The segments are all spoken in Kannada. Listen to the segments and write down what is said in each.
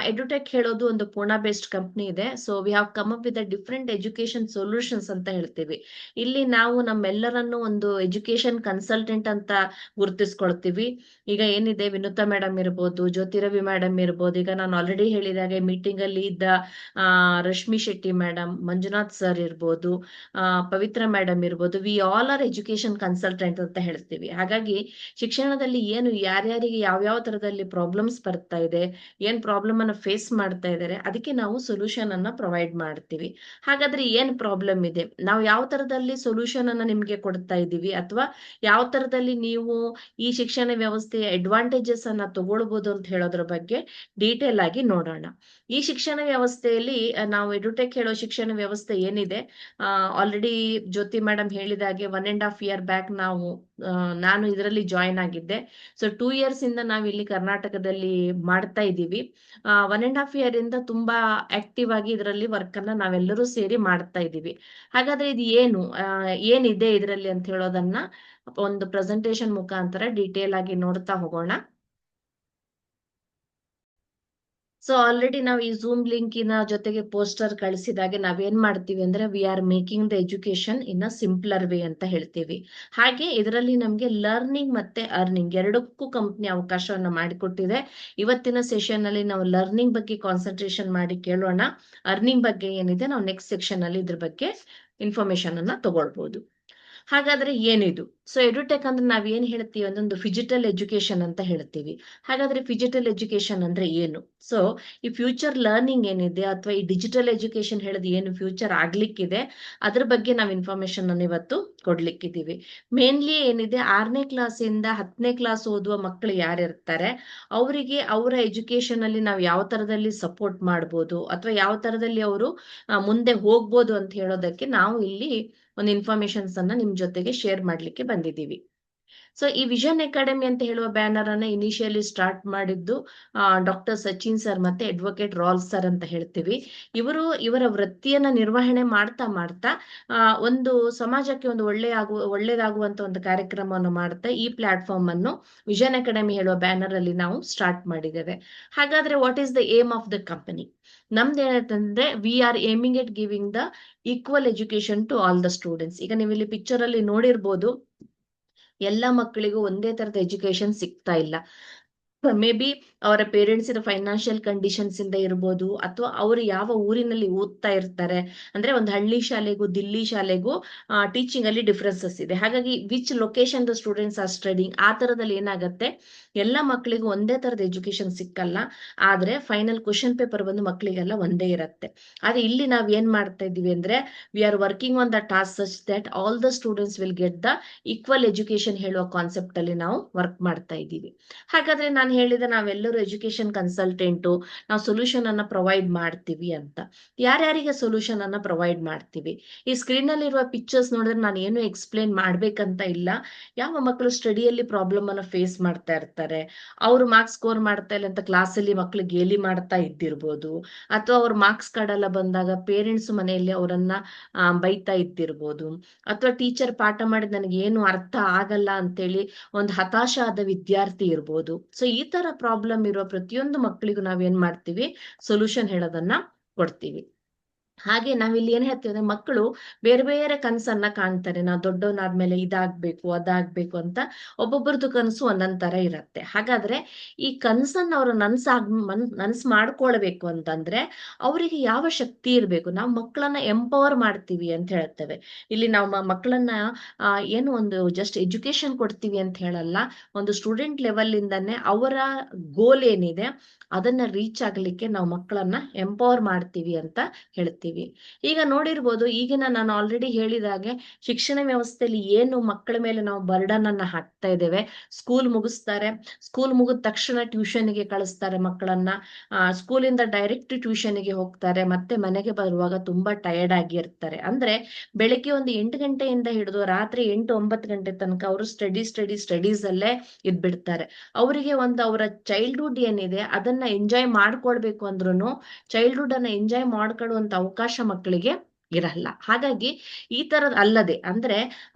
ಎಡ್ಯುಟೆಕ್ ಹೇಳೋದು ಒಂದು ಪೂನಾ ಬೇಸ್ಡ್ ಕಂಪ್ನಿ ಇದೆ. So we have come up with different education solutions ಅಂತ ಹೇಳ್ತೀವಿ. ಇಲ್ಲಿ ನಾವು ನಮ್ಮೆಲ್ಲರನ್ನು ಒಂದು ಎಜುಕೇಶನ್ ಕನ್ಸಲ್ಟೆಂಟ್ ಅಂತ ಗುರುತಿಸ್ಕೊಳ್ತೀವಿ. ಈಗ ಏನಿದೆ, ವಿನುತಾ ಮೇಡಮ್ ಇರ್ಬೋದು, ಜ್ಯೋತಿ ರವಿ ಮೇಡಮ್ ಇರ್ಬೋದು, ಈಗ ನಾನು ಆಲ್ರೆಡಿ ಹೇಳಿದಾಗೆ ಮೀಟಿಂಗ್ ಅಲ್ಲಿ ಇದ್ದ ರಶ್ಮಿ ಶೆಟ್ಟಿ ಮೇಡಮ್, ಮಂಜುನಾಥ್ ಸರ್ ಇರ್ಬೋದು, ಪವಿತ್ರ ಮೇಡಮ್ ಇರ್ಬೋದು, we all are education consultant ಅಂತ ಹೇಳ್ತೀವಿ. ಹಾಗಾಗಿ ಶಿಕ್ಷಣದಲ್ಲಿ ಏನು ಯಾರ್ಯಾರಿಗೆ ಯಾವ್ಯಾವ ತರದಲ್ಲಿ ಪ್ರಾಬ್ಲಮ್ಸ್ ಬರ್ತಾ ಇದೆ, ಏನ್ ಪ್ರಾಬ್ಲಮ್ ಅನ್ನ ಫೇಸ್ ಮಾಡ್ತಾ ಇದ್ದಾರೆ, ಅದಕ್ಕೆ ನಾವು ಸೊಲ್ಯೂಷನ್ ಅನ್ನ ಪ್ರೊವೈಡ್ ಮಾಡ್ತೀವಿ. ಹಾಗಾದ್ರೆ ಏನ್ ಪ್ರಾಬ್ಲಮ್ ಇದೆ, ನಾವು ಯಾವ ತರದಲ್ಲಿ ಸೊಲ್ಯೂಷನ್ ಅನ್ನ ನಿಮ್ಗೆ ಕೊಡ್ತಾ ಇದ್ದೀವಿ, ಅಥವಾ ಯಾವ ತರದಲ್ಲಿ ನೀವು ಈ ಶಿಕ್ಷಣ ವ್ಯವಸ್ಥೆಯ ಅಡ್ವಾಂಟೇಜಸ್ ಅನ್ನ ತಗೊಳ್ಬಹುದು ಅಂತ ಹೇಳೋದ್ರ ಬಗ್ಗೆ ಡೀಟೇಲ್ ಆಗಿ ನೋಡೋಣ. ಈ ಶಿಕ್ಷಣ ವ್ಯವಸ್ಥೆಯಲ್ಲಿ ನಾವು ಎಡ್ಯುಟೆಕ್ ಹೇಳೋ ಶಿಕ್ಷಣ ವ್ಯವಸ್ಥೆ ಏನಿದೆ, ಆಲ್ರೆಡಿ ಜ್ಯೋತಿ ಮೇಡಮ್ ಹೇಳಿದಾಗೆ 1.5 year ಬ್ಯಾಕ್ ನಾನು ಇದರಲ್ಲಿ ಜಾಯಿನ್ ಆಗಿದ್ದೆ. ಸೊ 2 years ಇಂದ ನಾವು ಇಲ್ಲಿ ಕರ್ನಾಟಕದಲ್ಲಿ ಮಾಡ್ತಾ ಇದ್ದೀವಿ. 1.5 year ಇಂದ ತುಂಬಾ ಆಕ್ಟಿವ್ ಆಗಿ ಇದರಲ್ಲಿ ವರ್ಕ್ ಅನ್ನ ನಾವೆಲ್ಲರೂ ಸೇರಿ ಮಾಡ್ತಾ ಇದ್ದೀವಿ. ಹಾಗಾದ್ರೆ ಇದು ಏನಿದೆ ಇದರಲ್ಲಿ ಅಂತ ಹೇಳೋದನ್ನ ಒಂದು ಪ್ರೆಸೆಂಟೇಶನ್ ಮುಖಾಂತರ ಡೀಟೇಲ್ ಆಗಿ ನೋಡ್ತಾ ಹೋಗೋಣ. ಸೊ ಆಲ್ರೆಡಿ ನಾವು ಈ ಝೂಮ್ ಲಿಂಕಿನ ಜೊತೆಗೆ ಪೋಸ್ಟರ್ ಕಳಿಸಿದಾಗೆ ನಾವೇನ್ ಮಾಡ್ತೀವಿ ಅಂದ್ರೆ, we are making the education in a simpler way ಅಂತ ಹೇಳ್ತೀವಿ. ಹಾಗೆ ಇದರಲ್ಲಿ ನಮ್ಗೆ ಲರ್ನಿಂಗ್ ಮತ್ತೆ ಅರ್ನಿಂಗ್ ಎರಡಕ್ಕೂ ಕಂಪ್ನಿ ಅವಕಾಶವನ್ನ ಮಾಡಿಕೊಟ್ಟಿದೆ. ಇವತ್ತಿನ ಸೆಷನ್ ಅಲ್ಲಿ ನಾವು ಲರ್ನಿಂಗ್ ಬಗ್ಗೆ ಕಾನ್ಸಂಟ್ರೇಷನ್ ಮಾಡಿ ಕೇಳೋಣ. ಅರ್ನಿಂಗ್ ಬಗ್ಗೆ ಏನಿದೆ, ನಾವು ನೆಕ್ಸ್ಟ್ ಸೆಕ್ಷನ್ ಅಲ್ಲಿ ಇದ್ರ ಬಗ್ಗೆ ಇನ್ಫಾರ್ಮೇಶನ್ ಅನ್ನ ತಗೊಳ್ಬಹುದು. ಹಾಗಾದ್ರೆ ಏನಿದು? ಸೊ ಎಡ್ಯುಟೆಕ್ ಅಂದ್ರೆ ನಾವ್ ಏನ್ ಹೇಳ್ತೀವಿ, ಒಂದೊಂದು ಫಿಜಿಟಲ್ ಎಜುಕೇಶನ್ ಅಂತ ಹೇಳ್ತೀವಿ. ಹಾಗಾದ್ರೆ ಫಿಜಿಟಲ್ ಎಜುಕೇಶನ್ ಅಂದ್ರೆ ಏನು? ಸೊ ಈ ಫ್ಯೂಚರ್ ಲರ್ನಿಂಗ್ ಏನಿದೆ, ಅಥವಾ ಈ ಡಿಜಿಟಲ್ ಎಜುಕೇಶನ್ ಹೇಳೋದು ಏನು ಫ್ಯೂಚರ್ ಆಗ್ಲಿಕ್ಕಿದೆ, ಅದ್ರ ಬಗ್ಗೆ ನಾವು ಇನ್ಫಾರ್ಮೇಶನ್ ಅನ್ನು ಇವತ್ತು ಕೊಡ್ಲಿಕ್ಕಿದ್ದೀವಿ. ಮೇನ್ಲಿ ಏನಿದೆ, 6ನೇ ಕ್ಲಾಸಿಂದ 10ನೇ ಕ್ಲಾಸ್ ಓದುವ ಮಕ್ಕಳು ಯಾರಿರ್ತಾರೆ, ಅವರಿಗೆ ಅವರ ಎಜುಕೇಶನ್ ಅಲ್ಲಿ ನಾವು ಯಾವ ತರದಲ್ಲಿ ಸಪೋರ್ಟ್ ಮಾಡ್ಬೋದು, ಅಥವಾ ಯಾವ ತರದಲ್ಲಿ ಅವರು ಮುಂದೆ ಹೋಗ್ಬೋದು ಅಂತ ಹೇಳೋದಕ್ಕೆ ನಾವು ಇಲ್ಲಿ ಒಂದು ಇನ್ಫಾರ್ಮೇಶನ್ಸ್ ಅನ್ನ ನಿಮ್ ಜೊತೆಗೆ ಶೇರ್ ಮಾಡ್ಲಿಕ್ಕೆ ಬಂದಿದ್ದೀವಿ. ಸೊ ಈ ವಿಷನ್ ಅಕಾಡೆಮಿ ಅಂತ ಹೇಳುವ ಬ್ಯಾನರ್ ಅನ್ನ ಇನಿಷಿಯಲಿ ಸ್ಟಾರ್ಟ್ ಮಾಡಿದ್ದು ಡಾಕ್ಟರ್ ಸಚಿನ್ ಸರ್ ಮತ್ತೆ ಅಡ್ವೊಕೇಟ್ ರಾಲ್ ಸರ್ ಅಂತ ಹೇಳ್ತೀವಿ. ಇವರ ವೃತ್ತಿಯನ್ನ ನಿರ್ವಹಣೆ ಮಾಡ್ತಾ ಮಾಡ್ತಾ ಒಂದು ಸಮಾಜಕ್ಕೆ ಒಂದು ಒಳ್ಳೇದಾಗುವಂತ ಒಂದು ಕಾರ್ಯಕ್ರಮವನ್ನು ಮಾಡ್ತಾ ಈ ಪ್ಲಾಟ್ಫಾರ್ಮ್ ಅನ್ನು ವಿಷನ್ ಅಕಾಡೆಮಿ ಹೇಳುವ ಬ್ಯಾನರ್ ಅಲ್ಲಿ ನಾವು ಸ್ಟಾರ್ಟ್ ಮಾಡಿದ್ದೇವೆ. ಹಾಗಾದ್ರೆ what is the aim of the company? ನಮ್ದು ಏನಂತಂದ್ರೆ, we are aiming at giving the equal education to all the students. ಈಗ ನೀವು ಇಲ್ಲಿ ಪಿಕ್ಚರ್ ಅಲ್ಲಿ ನೋಡಿರ್ಬೋದು, ಎಲ್ಲ ಮಕ್ಕಳಿಗೂ ಒಂದೇ ತರದ ಎಜುಕೇಶನ್ ಸಿಗ್ತಾ ಇಲ್ಲ. ಮೇ ಬಿ ಅವರ ಪೇರೆಂಟ್ಸ್ ಫೈನಾನ್ಷಿಯಲ್ ಕಂಡೀಷನ್ಸ್ ಇಂದ ಇರ್ಬೋದು, ಅಥವಾ ಅವರು ಯಾವ ಊರಿನಲ್ಲಿ ಓದ್ತಾ ಇರ್ತಾರೆ. ಅಂದ್ರೆ ಒಂದು ಹಳ್ಳಿ ಶಾಲೆಗೂ ದಿಲ್ಲಿ ಶಾಲೆಗೂ ಟೀಚಿಂಗ್ ಅಲ್ಲಿ ಡಿಫ್ರೆನ್ಸಸ್ ಇದೆ. ಹಾಗಾಗಿ which location the students are studying, ಆ ತರದಲ್ಲಿ ಏನಾಗುತ್ತೆ, ಎಲ್ಲ ಮಕ್ಕಳಿಗೂ ಒಂದೇ ತರದ ಎಜುಕೇಶನ್ ಸಿಕ್ಕಲ್ಲ. ಆದ್ರೆ ಫೈನಲ್ ಕ್ವಶನ್ ಪೇಪರ್ ಬಂದು ಮಕ್ಕಳಿಗೆಲ್ಲ ಒಂದೇ ಇರುತ್ತೆ. ಆದ್ರೆ ಇಲ್ಲಿ ನಾವ್ ಏನ್ ಮಾಡ್ತಾ ಇದೀವಿ ಅಂದ್ರೆ, V are working on the task such that all the students will get the equal education ಹೇಳುವ ಕಾನ್ಸೆಪ್ಟ್ ಅಲ್ಲಿ ನಾವು ವರ್ಕ್ ಮಾಡ್ತಾ ಇದ್ದೀವಿ. ಹಾಗಾದ್ರೆ ನಾನು ಹೇಳಿದ ನಾವೆಲ್ಲರೂ ಎಜುಕೇಶನ್ ಕನ್ಸಲ್ಟೆಂಟು, ನಾವು ಸೊಲ್ಯೂಷನ್ ಅನ್ನ ಪ್ರೊವೈಡ್ ಮಾಡ್ತೀವಿ ಅಂತ. ಯಾರ್ಯಾರಿಗೆ ಸೊಲ್ಯೂಷನ್ ಅನ್ನ ಪ್ರೊವೈಡ್ ಮಾಡ್ತೀವಿ? ಈ ಸ್ಕ್ರೀನ್ ಅಲ್ಲಿ ಇರುವ ಪಿಕ್ಚರ್ಸ್ ನೋಡಿದ್ರೆ ನಾನು ಏನು ಎಕ್ಸ್ಪ್ಲೇನ್ ಮಾಡ್ಬೇಕಂತ ಇಲ್ಲ. ಯಾವ ಮಕ್ಕಳು ಸ್ಟಡಿಯಲ್ಲಿ ಪ್ರಾಬ್ಲಮ್ ಅನ್ನ ಫೇಸ್ ಮಾಡ್ತಾ ಇರ್ತಾರೆ, ಅವರು ಮಾರ್ಕ್ಸ್ ಸ್ಕೋರ್ ಮಾಡ್ತಾ ಇಲ್ಲ ಅಂತ ಕ್ಲಾಸ್ ಅಲ್ಲಿ ಮಕ್ಕಳು ಗೇಲಿ ಮಾಡ್ತಾ ಇದ್ದಿರ್ಬೋದು, ಅಥವಾ ಅವ್ರ ಮಾರ್ಕ್ಸ್ ಕಾರ್ಡ್ ಎಲ್ಲ ಬಂದಾಗ ಪೇರೆಂಟ್ಸ್ ಮನೆಯಲ್ಲಿ ಅವರನ್ನ ಬೈತಾ ಇದ್ದಿರ್ಬೋದು, ಅಥವಾ ಟೀಚರ್ ಪಾಠ ಮಾಡಿದ್ ನನಗೆ ಏನು ಅರ್ಥ ಆಗಲ್ಲ ಅಂತೇಳಿ ಒಂದು ಹತಾಶ ಆದ ವಿದ್ಯಾರ್ಥಿ ಇರ್ಬೋದು. ಸೊ ಈ ತರ ಪ್ರಾಬ್ಲಮ್ ಇರುವ ಪ್ರತಿಯೊಂದು ಮಕ್ಕಳಿಗೂ ನಾವೇನ್ ಮಾಡ್ತೀವಿ, ಸೊಲ್ಯೂಷನ್ ಹೇಳೋದನ್ನ ಕೊಡ್ತೀವಿ. ಹಾಗೆ ನಾವಿಲ್ಲಿ ಏನ್ ಹೇಳ್ತೀವಿ ಅಂದ್ರೆ, ಮಕ್ಕಳು ಬೇರೆ ಬೇರೆ ಕನಸನ್ನ ಕಾಣ್ತಾರೆ. ನಾವು ದೊಡ್ಡವನಾದ್ಮೇಲೆ ಇದಾಗ್ಬೇಕು ಅದಾಗ್ಬೇಕು ಅಂತ. ಒಬ್ಬೊಬ್ಬರದು ಕನಸು ಒಂದೊಂದ್ ತರ ಇರತ್ತೆ. ಹಾಗಾದ್ರೆ ಈ ಕನಸನ್ನ ಅವರು ನನ್ಸ್ ಮಾಡ್ಕೊಳ್ಬೇಕು ಅಂತಂದ್ರೆ ಅವರಿಗೆ ಯಾವ ಶಕ್ತಿ ಇರ್ಬೇಕು? ನಾವು ಮಕ್ಕಳನ್ನ ಎಂಪವರ್ ಮಾಡ್ತೀವಿ ಅಂತ ಹೇಳ್ತೇವೆ. ಇಲ್ಲಿ ನಾವು ಮಕ್ಕಳನ್ನ ಏನು ಒಂದು ಜಸ್ಟ್ ಎಜುಕೇಶನ್ ಕೊಡ್ತೀವಿ ಅಂತ ಹೇಳಲ್ಲ. ಒಂದು ಸ್ಟೂಡೆಂಟ್ ಲೆವೆಲ್ ಇಂದಾನೆ ಅವರ ಗೋಲ್ ಏನಿದೆ ಅದನ್ನ ರೀಚ್ ಆಗ್ಲಿಕ್ಕೆ ನಾವು ಮಕ್ಕಳನ್ನ ಎಂಪವರ್ ಮಾಡ್ತೀವಿ ಅಂತ ಹೇಳ್ತೀವಿ. ಈಗ ನೋಡಿರ್ಬೋದು, ಈಗಿನ ನಾನು ಆಲ್ರೆಡಿ ಹೇಳಿದಾಗೆ ಶಿಕ್ಷಣ ವ್ಯವಸ್ಥೆಯಲ್ಲಿ ಏನು ಮಕ್ಕಳ ಮೇಲೆ ನಾವು ಬರ್ಡನ್ ಅನ್ನ ಹಾಕ್ತಾ ಇದ್ದೇವೆ. ಸ್ಕೂಲ್ ಮುಗಿಸ್ತಾರೆ, ಸ್ಕೂಲ್ ಮುಗಿದ ತಕ್ಷಣ ಟ್ಯೂಷನ್ಗೆ ಕಳಿಸ್ತಾರೆ ಮಕ್ಕಳನ್ನ. ಸ್ಕೂಲಿಂದ ಡೈರೆಕ್ಟ್ ಟ್ಯೂಷನ್ಗೆ ಹೋಗ್ತಾರೆ, ಮತ್ತೆ ಮನೆಗೆ ಬರುವಾಗ ತುಂಬಾ ಟಯರ್ಡ್ ಆಗಿರ್ತಾರೆ. ಅಂದ್ರೆ ಬೆಳಿಗ್ಗೆ ಒಂದು 8 ಗಂಟೆಯಿಂದ ಹಿಡಿದು ರಾತ್ರಿ 8-9 ಗಂಟೆ ತನಕ ಅವರು ಸ್ಟಡೀಸ್ ಅಲ್ಲೇ ಇದ್ಬಿಡ್ತಾರೆ. ಅವರಿಗೆ ಒಂದು ಅವರ ಚೈಲ್ಡ್ಹುಡ್ ಏನಿದೆ ಅದನ್ನ ಎಂಜಾಯ್ ಮಾಡ್ಕೊಳ್ಬೇಕು ಅಂದ್ರೂ ಚೈಲ್ಡ್ಹುಡ್ ಅನ್ನ ಎಂಜಾಯ್ ಮಾಡ್ಕೊಳ್ಳುವಂತ ಅವಕಾಶ ಮಕ್ಕಳಿಗೆ ಇರಲ್ಲ. ಹಾಗಾಗಿ ಈ ತರದ್ ಅಲ್ಲದೆ ಅಂದ್ರೆ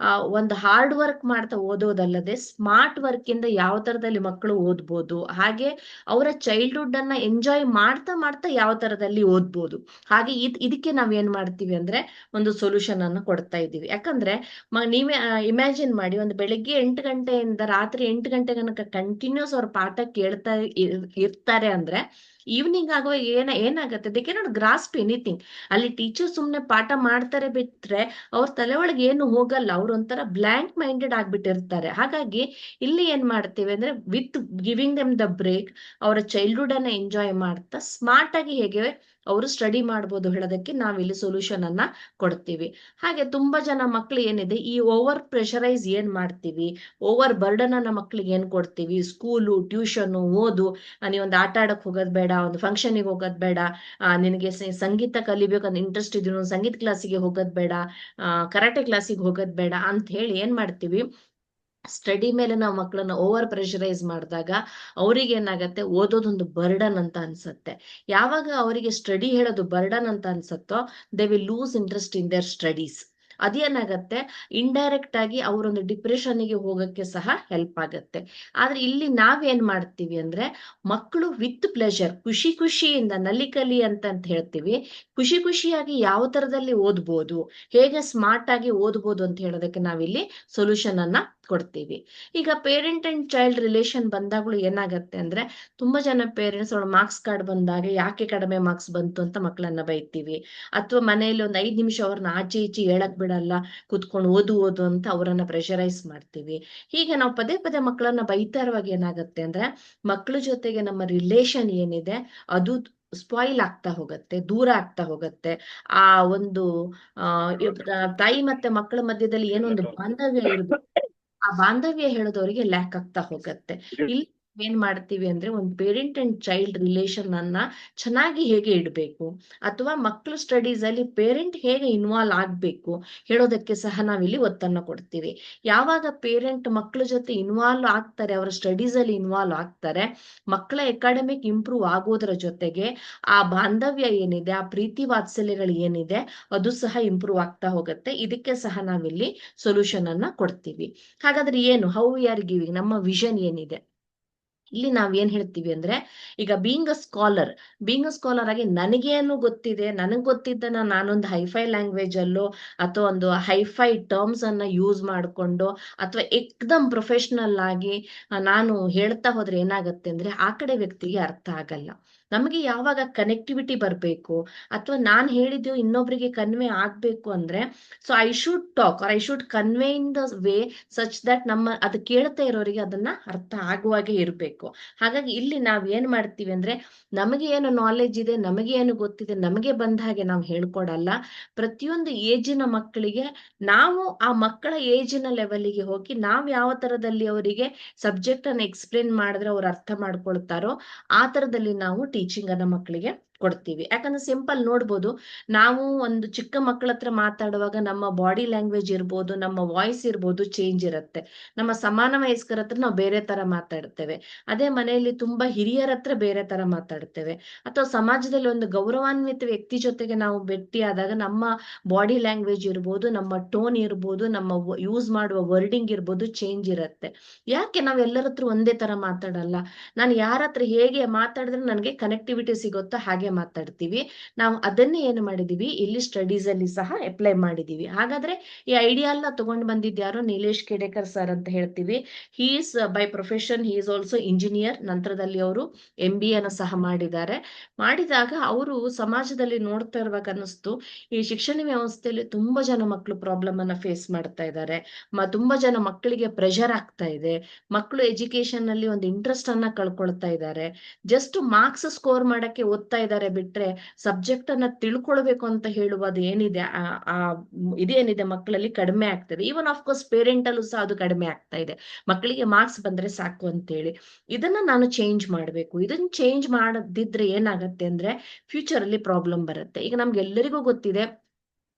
ಒಂದು ಹಾರ್ಡ್ ವರ್ಕ್ ಮಾಡ್ತಾ ಓದೋದಲ್ಲದೆ ಸ್ಮಾರ್ಟ್ ವರ್ಕ್ ಇಂದ ಯಾವ ತರದಲ್ಲಿ ಮಕ್ಕಳು ಓದ್ಬೋದು, ಹಾಗೆ ಅವರ ಚೈಲ್ಡ್ಹುಡ್ ಅನ್ನ ಎಂಜಾಯ್ ಮಾಡ್ತಾ ಮಾಡ್ತಾ ಯಾವ ತರದಲ್ಲಿ ಓದ್ಬೋದು. ಹಾಗೆ ಇದಕ್ಕೆ ನಾವ್ ಏನ್ ಮಾಡ್ತೀವಿ ಅಂದ್ರೆ ಒಂದು ಸೊಲ್ಯೂಷನ್ ಅನ್ನು ಕೊಡ್ತಾ ಇದ್ದೀವಿ. ಯಾಕಂದ್ರೆ ನೀವೇ ಇಮ್ಯಾಜಿನ್ ಮಾಡಿ, ಒಂದು ಬೆಳಿಗ್ಗೆ 8 ಗಂಟೆಯಿಂದ ರಾತ್ರಿ 8 ಗಂಟೆ ತನಕ ಕಂಟಿನ್ಯೂಸ್ ಅವ್ರ ಪಾಠ ಕೇಳ್ತಾ ಇರ್ತಾರೆ ಅಂದ್ರೆ ಈವ್ನಿಂಗ್ ಆಗುವಾಗ ಏನಾಗತ್ತೆ, ದೇ ಕೆನಾಟ್ ಗ್ರಾಸ್ಪ್ ಎನಿಥಿಂಗ್. ಅಲ್ಲಿ ಟೀಚರ್ ಸುಮ್ನೆ ಪಾಠ ಮಾಡ್ತಾರೆ ಬಿಟ್ರೆ ಅವ್ರ ತಲೆ ಒಳಗೆ ಏನು ಹೋಗಲ್ಲ, ಅವ್ರ ಒಂಥರ ಬ್ಲಾಂಕ್ ಮೈಂಡೆಡ್ ಆಗ್ಬಿಟ್ಟಿರ್ತಾರೆ. ಹಾಗಾಗಿ ಇಲ್ಲಿ ಏನ್ ಮಾಡ್ತೀವಿ ಅಂದ್ರೆ with giving them the break, ಅವರ ಚೈಲ್ಡ್ಹುಡ್ ಅನ್ನ ಎಂಜಾಯ್ ಮಾಡ್ತಾ ಸ್ಮಾರ್ಟ್ ಆಗಿ ಹೇಗೆ ಅವರು ಸ್ಟಡಿ ಮಾಡ್ಬೋದು ಹೇಳೋದಕ್ಕೆ ನಾವಿಲ್ಲಿ ಸೊಲ್ಯೂಷನ್ ಅನ್ನ ಕೊಡ್ತೀವಿ. ಹಾಗೆ ತುಂಬಾ ಜನ ಮಕ್ಳು ಏನಿದೆ, ಈ ಓವರ್ ಪ್ರೆಷರೈಸ್ ಏನ್ ಮಾಡ್ತೀವಿ, ಓವರ್ ಬರ್ಡನ್ ಅನ್ನ ಮಕ್ಳಿಗೆ ಏನ್ ಕೊಡ್ತೀವಿ, ಸ್ಕೂಲು, ಟ್ಯೂಷನ್, ಓದು, ನೀವೊಂದು ಆಟ ಆಡಕ್ ಹೋಗೋದ್ ಬೇಡ, ಒಂದು ಫಂಕ್ಷನ್ಗೆ ಹೋಗೋದ್ ಬೇಡ, ನಿನಗೆ ಸಂಗೀತ ಕಲಿಬೇಕಂತ ಇಂಟ್ರೆಸ್ಟ್ ಇದೀನಿ, ಸಂಗೀತ ಕ್ಲಾಸಿಗೆ ಹೋಗೋದ್ ಬೇಡ, ಕರಾಟೆ ಕ್ಲಾಸಿಗೆ ಹೋಗೋದ್ ಬೇಡ ಅಂತ ಹೇಳಿ ಏನ್ ಮಾಡ್ತೀವಿ, ಸ್ಟಡಿ ಮೇಲೆ ನಾವು ಮಕ್ಕಳನ್ನ ಓವರ್ ಪ್ರೆಷರೈಸ್ ಮಾಡಿದಾಗ ಅವ್ರಿಗೆ ಏನಾಗತ್ತೆ, ಓದೋದೊಂದು ಬರ್ಡನ್ ಅಂತ ಅನ್ಸತ್ತೆ. ಯಾವಾಗ ಅವರಿಗೆ ಸ್ಟಡಿ ಹೇಳೋದು ಬರ್ಡನ್ ಅಂತ ಅನ್ಸತ್ತೋ, they will lose interest in their studies. ಅದೇನಾಗತ್ತೆ, ಇಂಡೈರೆಕ್ಟ್ ಆಗಿ ಅವರೊಂದು ಡಿಪ್ರೆಷನ್ಗೆ ಹೋಗಕ್ಕೆ ಸಹ ಹೆಲ್ಪ್ ಆಗತ್ತೆ. ಆದ್ರೆ ಇಲ್ಲಿ ನಾವೇನ್ ಮಾಡ್ತೀವಿ ಅಂದ್ರೆ ಮಕ್ಕಳು ವಿತ್ ಪ್ಲೆಷರ್, ಖುಷಿ ಖುಷಿಯಿಂದ ನಲಿಕಲಿ ಅಂತ ಹೇಳ್ತೀವಿ, ಖುಷಿ ಖುಷಿಯಾಗಿ ಯಾವ ತರದಲ್ಲಿ ಓದ್ಬೋದು, ಹೇಗೆ ಸ್ಮಾರ್ಟ್ ಆಗಿ ಓದ್ಬೋದು ಅಂತ ಹೇಳೋದಕ್ಕೆ ನಾವಿಲ್ಲಿ ಸೊಲ್ಯೂಷನ್ ಅನ್ನ ಕೊಡ್ತೀವಿ. ಈಗ ಪೇರೆಂಟ್ ಅಂಡ್ ಚೈಲ್ಡ್ ರಿಲೇಷನ್ ಬಂದಾಗ್ಲೂ ಏನಾಗತ್ತೆ ಅಂದ್ರೆ ತುಂಬಾ ಜನ ಪೇರೆಂಟ್ಸ್ ಅವ್ರ ಮಾರ್ಕ್ಸ್ ಕಾರ್ಡ್ ಬಂದಾಗ ಯಾಕೆ ಕಡಿಮೆ ಮಾರ್ಕ್ಸ್ ಬಂತು ಅಂತ ಮಕ್ಕಳನ್ನ ಬೈತೀವಿ, ಅಥವಾ ಮನೆಯಲ್ಲಿ ಒಂದು 5 ನಿಮಿಷ ಅವ್ರನ್ನ ಆಚೆ ಈಚೆ ಹೇಳಕ್ ಬಿಡಲ್ಲ, ಕುತ್ಕೊಂಡು ಓದು ಅಂತ ಅವರನ್ನ ಪ್ರೆಷರೈಸ್ ಮಾಡ್ತೀವಿ. ಹೀಗೆ ನಾವು ಪದೇ ಪದೇ ಮಕ್ಕಳನ್ನ ಬೈತಾ ಇರುವಾಗ ಏನಾಗತ್ತೆ ಅಂದ್ರೆ ಮಕ್ಕಳ ಜೊತೆಗೆ ನಮ್ಮ ರಿಲೇಷನ್ ಏನಿದೆ ಅದು ಸ್ಪಾಯಿಲ್ ಆಗ್ತಾ ಹೋಗುತ್ತೆ, ದೂರ ಆಗ್ತಾ ಹೋಗುತ್ತೆ. ಆ ಒಂದು ತಾಯಿ ಮತ್ತೆ ಮಕ್ಕಳ ಮಧ್ಯದಲ್ಲಿ ಏನೊಂದು ಬಾಂಧವ್ಯ ಇರ್ಬೇಕು, ಆ ಬಾಂಧವ್ಯ ಹೇಳೋದವರಿಗೆ ಲ್ಯಾಕ್ ಆಗ್ತಾ ಹೋಗತ್ತೆ. ಇಲ್ಲಿ ಏನ್ ಮಾಡ್ತೀವಿ ಅಂದ್ರೆ ಒಂದು ಪೇರೆಂಟ್ ಅಂಡ್ ಚೈಲ್ಡ್ ರಿಲೇಷನ್ ಅನ್ನ ಚೆನ್ನಾಗಿ ಹೇಗೆ ಇಡಬೇಕು, ಅಥವಾ ಮಕ್ಕಳ ಸ್ಟಡೀಸ್ ಅಲ್ಲಿ ಪೇರೆಂಟ್ ಹೇಗೆ ಇನ್ವಾಲ್ವ್ ಆಗ್ಬೇಕು ಹೇಳೋದಕ್ಕೆ ಸಹ ನಾವಿಲ್ಲಿ ಒತ್ತನ್ನ ಕೊಡ್ತೀವಿ. ಯಾವಾಗ ಪೇರೆಂಟ್ ಮಕ್ಕಳ ಜೊತೆ ಇನ್ವಾಲ್ವ್ ಆಗ್ತಾರೆ, ಅವರ ಸ್ಟಡೀಸ್ ಅಲ್ಲಿ ಇನ್ವಾಲ್ವ್ ಆಗ್ತಾರೆ, ಮಕ್ಕಳ ಅಕಾಡೆಮಿಕ್ ಇಂಪ್ರೂವ್ ಆಗೋದ್ರ ಜೊತೆಗೆ ಆ ಬಾಂಧವ್ಯ ಏನಿದೆ, ಆ ಪ್ರೀತಿ ವಾತ್ಸಲ್ಯಗಳು ಏನಿದೆ ಅದು ಸಹ ಇಂಪ್ರೂವ್ ಆಗ್ತಾ ಹೋಗುತ್ತೆ. ಇದಕ್ಕೆ ಸಹ ನಾವಿಲ್ಲಿ ಸೊಲ್ಯೂಷನ್ ಅನ್ನ ಕೊಡ್ತೀವಿ. ಹಾಗಾದ್ರೆ ಏನು, ಹೌ ವಿ ಆರ್ ಗಿವಿಂಗ್, ನಮ್ಮ ವಿಷನ್ ಏನಿದೆ, ಇಲ್ಲಿ ನಾವ್ ಏನ್ ಹೇಳ್ತೀವಿ ಅಂದ್ರೆ, ಈಗ ಬೀಯಿಂಗ್ ಅ ಸ್ಕಾಲರ್ ಆಗಿ ನನಗೇನು ಗೊತ್ತಿದೆ, ನನಗ್ ಗೊತ್ತಿದ್ದನ್ನ ನಾನೊಂದು ಹೈಫೈ ಲ್ಯಾಂಗ್ವೇಜ್ ಅಲ್ಲೋ ಅಥವಾ ಒಂದು ಹೈಫೈ ಟರ್ಮ್ಸ್ ಅನ್ನ ಯೂಸ್ ಮಾಡ್ಕೊಂಡು ಅಥವಾ ಎಕ್ದಮ್ ಪ್ರೊಫೆಷನಲ್ ಆಗಿ ನಾನು ಹೇಳ್ತಾ ಹೋದ್ರೆ ಏನಾಗತ್ತೆ ಅಂದ್ರೆ ಆ ಕಡೆ ವ್ಯಕ್ತಿಗೆ ಅರ್ಥ ಆಗಲ್ಲ. ನಮಗೆ ಯಾವಾಗ ಕನೆಕ್ಟಿವಿಟಿ ಬರ್ಬೇಕು ಅಥವಾ ನಾನ್ ಹೇಳಿದ್ದು ಇನ್ನೊಬ್ರಿಗೆ ಕನ್ವೆ ಆಗ್ಬೇಕು ಅಂದ್ರೆ, so I should talk R I should convey in the way such that ನಮ್ಮ ಅದು ಕೇಳ್ತಾ ಇರೋರಿಗೆ ಅದನ್ನ ಅರ್ಥ ಆಗುವಾಗೆ ಇರ್ಬೇಕು. ಹಾಗಾಗಿ ಇಲ್ಲಿ ನಾವ್ ಏನ್ ಮಾಡ್ತೀವಿ ಅಂದ್ರೆ ನಮಗೆ ಏನು ನಾಲೆಜ್ ಇದೆ, ನಮಗೆ ಏನು ಗೊತ್ತಿದೆ, ನಮಗೆ ಬಂದ ಹಾಗೆ ನಾವು ಹೇಳ್ಕೊಡಲ್ಲ. ಪ್ರತಿಯೊಂದು ಏಜಿನ ಮಕ್ಕಳಿಗೆ ನಾವು ಆ ಮಕ್ಕಳ ಏಜಿನ ಲೆವೆಲ್ಗೆ ಹೋಗಿ ನಾವ್ ಯಾವ ತರದಲ್ಲಿ ಅವರಿಗೆ ಸಬ್ಜೆಕ್ಟ್ ಅನ್ನ ಎಕ್ಸ್ಪ್ಲೇನ್ ಮಾಡಿದ್ರೆ ಅವ್ರು ಅರ್ಥ ಮಾಡ್ಕೊಳ್ತಾರೋ ಆ ತರದಲ್ಲಿ ನಾವು ಟೀಚಿಂಗ್ ಅನ್ನ ಮಕ್ಕಳಿಗೆ ಕೊಡ್ತೀವಿ. ಯಾಕಂದ್ರೆ ಸಿಂಪಲ್ ನೋಡ್ಬೋದು, ನಾವು ಒಂದು ಚಿಕ್ಕ ಮಕ್ಕಳ ಹತ್ರ ಮಾತಾಡುವಾಗ ನಮ್ಮ ಬಾಡಿ ಲ್ಯಾಂಗ್ವೇಜ್ ಇರ್ಬೋದು, ನಮ್ಮ ವಾಯ್ಸ್ ಇರ್ಬೋದು ಚೇಂಜ್ ಇರುತ್ತೆ. ನಮ್ಮ ಸಮಾನ ವಯಸ್ಕರ ಹತ್ರ ನಾವು ಬೇರೆ ತರ ಮಾತಾಡ್ತೇವೆ, ಅದೇ ಮನೆಯಲ್ಲಿ ತುಂಬಾ ಹಿರಿಯರ ಹತ್ರ ಬೇರೆ ತರ ಮಾತಾಡ್ತೇವೆ. ಅಥವಾ ಸಮಾಜದಲ್ಲಿ ಒಂದು ಗೌರವಾನ್ವಿತ ವ್ಯಕ್ತಿ ಜೊತೆಗೆ ನಾವು ಭೇಟಿಯಾದಾಗ ನಮ್ಮ ಬಾಡಿ ಲ್ಯಾಂಗ್ವೇಜ್ ಇರ್ಬೋದು, ನಮ್ಮ ಟೋನ್ ಇರ್ಬೋದು, ನಮ್ಮ ಯೂಸ್ ಮಾಡುವ ವರ್ಡಿಂಗ್ ಇರ್ಬೋದು ಚೇಂಜ್ ಇರುತ್ತೆ. ಯಾಕೆ ನಾವ್ ಎಲ್ಲರ ಹತ್ರ ಒಂದೇ ತರ ಮಾತಾಡಲ್ಲ? ನಾನು ಯಾರ ಹತ್ರ ಹೇಗೆ ಮಾತಾಡಿದ್ರೆ ನನಗೆ ಕನೆಕ್ಟಿವಿಟಿ ಸಿಗುತ್ತೋ ಹಾಗೆ ಮಾತಾಡ್ತೀವಿ. ನಾವು ಅದನ್ನೇ ಏನು ಮಾಡಿದೀವಿ ಇಲ್ಲಿ ಸ್ಟಡೀಸ್ ಅಲ್ಲಿ ಸಹ ಅಪ್ಲೈ ಮಾಡಿದೀವಿ. ಹಾಗಾದ್ರೆ ಈ ಐಡಿಯಾ ಎಲ್ಲ ತಗೊಂಡ್ ಬಂದಿದ್ಯಾರು, ನೀಲೇಶ್ ಖೇಡೇಕರ್ ಸರ್ ಅಂತ ಹೇಳ್ತೀವಿ. He is by profession, he is also engineer. ನಂತರದಲ್ಲಿ ಅವರು MBA ಅನ್ನು ಸಹ ಮಾಡಿದಾಗ ಅವರು ಸಮಾಜದಲ್ಲಿ ನೋಡ್ತಾ ಇರುವಾಗ ಅನ್ನಿಸ್ತು, ಈ ಶಿಕ್ಷಣ ವ್ಯವಸ್ಥೆಯಲ್ಲಿ ತುಂಬಾ ಜನ ಮಕ್ಕಳು ಪ್ರಾಬ್ಲಮ್ ಅನ್ನ ಫೇಸ್ ಮಾಡ್ತಾ ಇದ್ದಾರೆ. ತುಂಬಾ ಜನ ಮಕ್ಕಳಿಗೆ ಪ್ರೆಷರ್ ಆಗ್ತಾ ಇದೆ, ಮಕ್ಕಳು ಎಜುಕೇಶನ್ ಅಲ್ಲಿ ಒಂದು ಇಂಟ್ರೆಸ್ಟ್ ಅನ್ನ ಕಳ್ಕೊಳ್ತಾ ಇದ್ದಾರೆ, ಜಸ್ಟ್ ಮಾರ್ಕ್ಸ್ ಸ್ಕೋರ್ ಮಾಡಕ್ಕೆ ಓದ್ತಾ ಇದ್ದಾರೆ ಬಿಟ್ರೆ ಸಬ್ಜೆಕ್ಟ್ ಅನ್ನ ತಿಳ್ಕೊಳ್ಬೇಕು ಅಂತ ಹೇಳುವುದು ಏನಿದೆ ಇದೇನಿದೆ ಮಕ್ಕಳಲ್ಲಿ ಕಡಿಮೆ ಆಗ್ತದೆ. ಈವನ್ ಆಫ್ ಕೋರ್ಸ್ ಪೇರೆಂಟ್ ಅಲ್ಲೂ ಸಹ ಅದು ಕಡಿಮೆ ಆಗ್ತಾ ಇದೆ. ಮಕ್ಕಳಿಗೆ ಮಾರ್ಕ್ಸ್ ಬಂದ್ರೆ ಸಾಕು ಅಂತೇಳಿ ಇದನ್ನ ನಾನು ಚೇಂಜ್ ಮಾಡ್ಬೇಕು. ಇದನ್ನ ಚೇಂಜ್ ಮಾಡದಿದ್ರೆ ಏನಾಗತ್ತೆ ಅಂದ್ರೆ ಫ್ಯೂಚರ್ ಅಲ್ಲಿ ಪ್ರಾಬ್ಲಮ್ ಬರುತ್ತೆ. ಈಗ ನಮ್ಗೆಲ್ಲರಿಗೂ ಗೊತ್ತಿದೆ,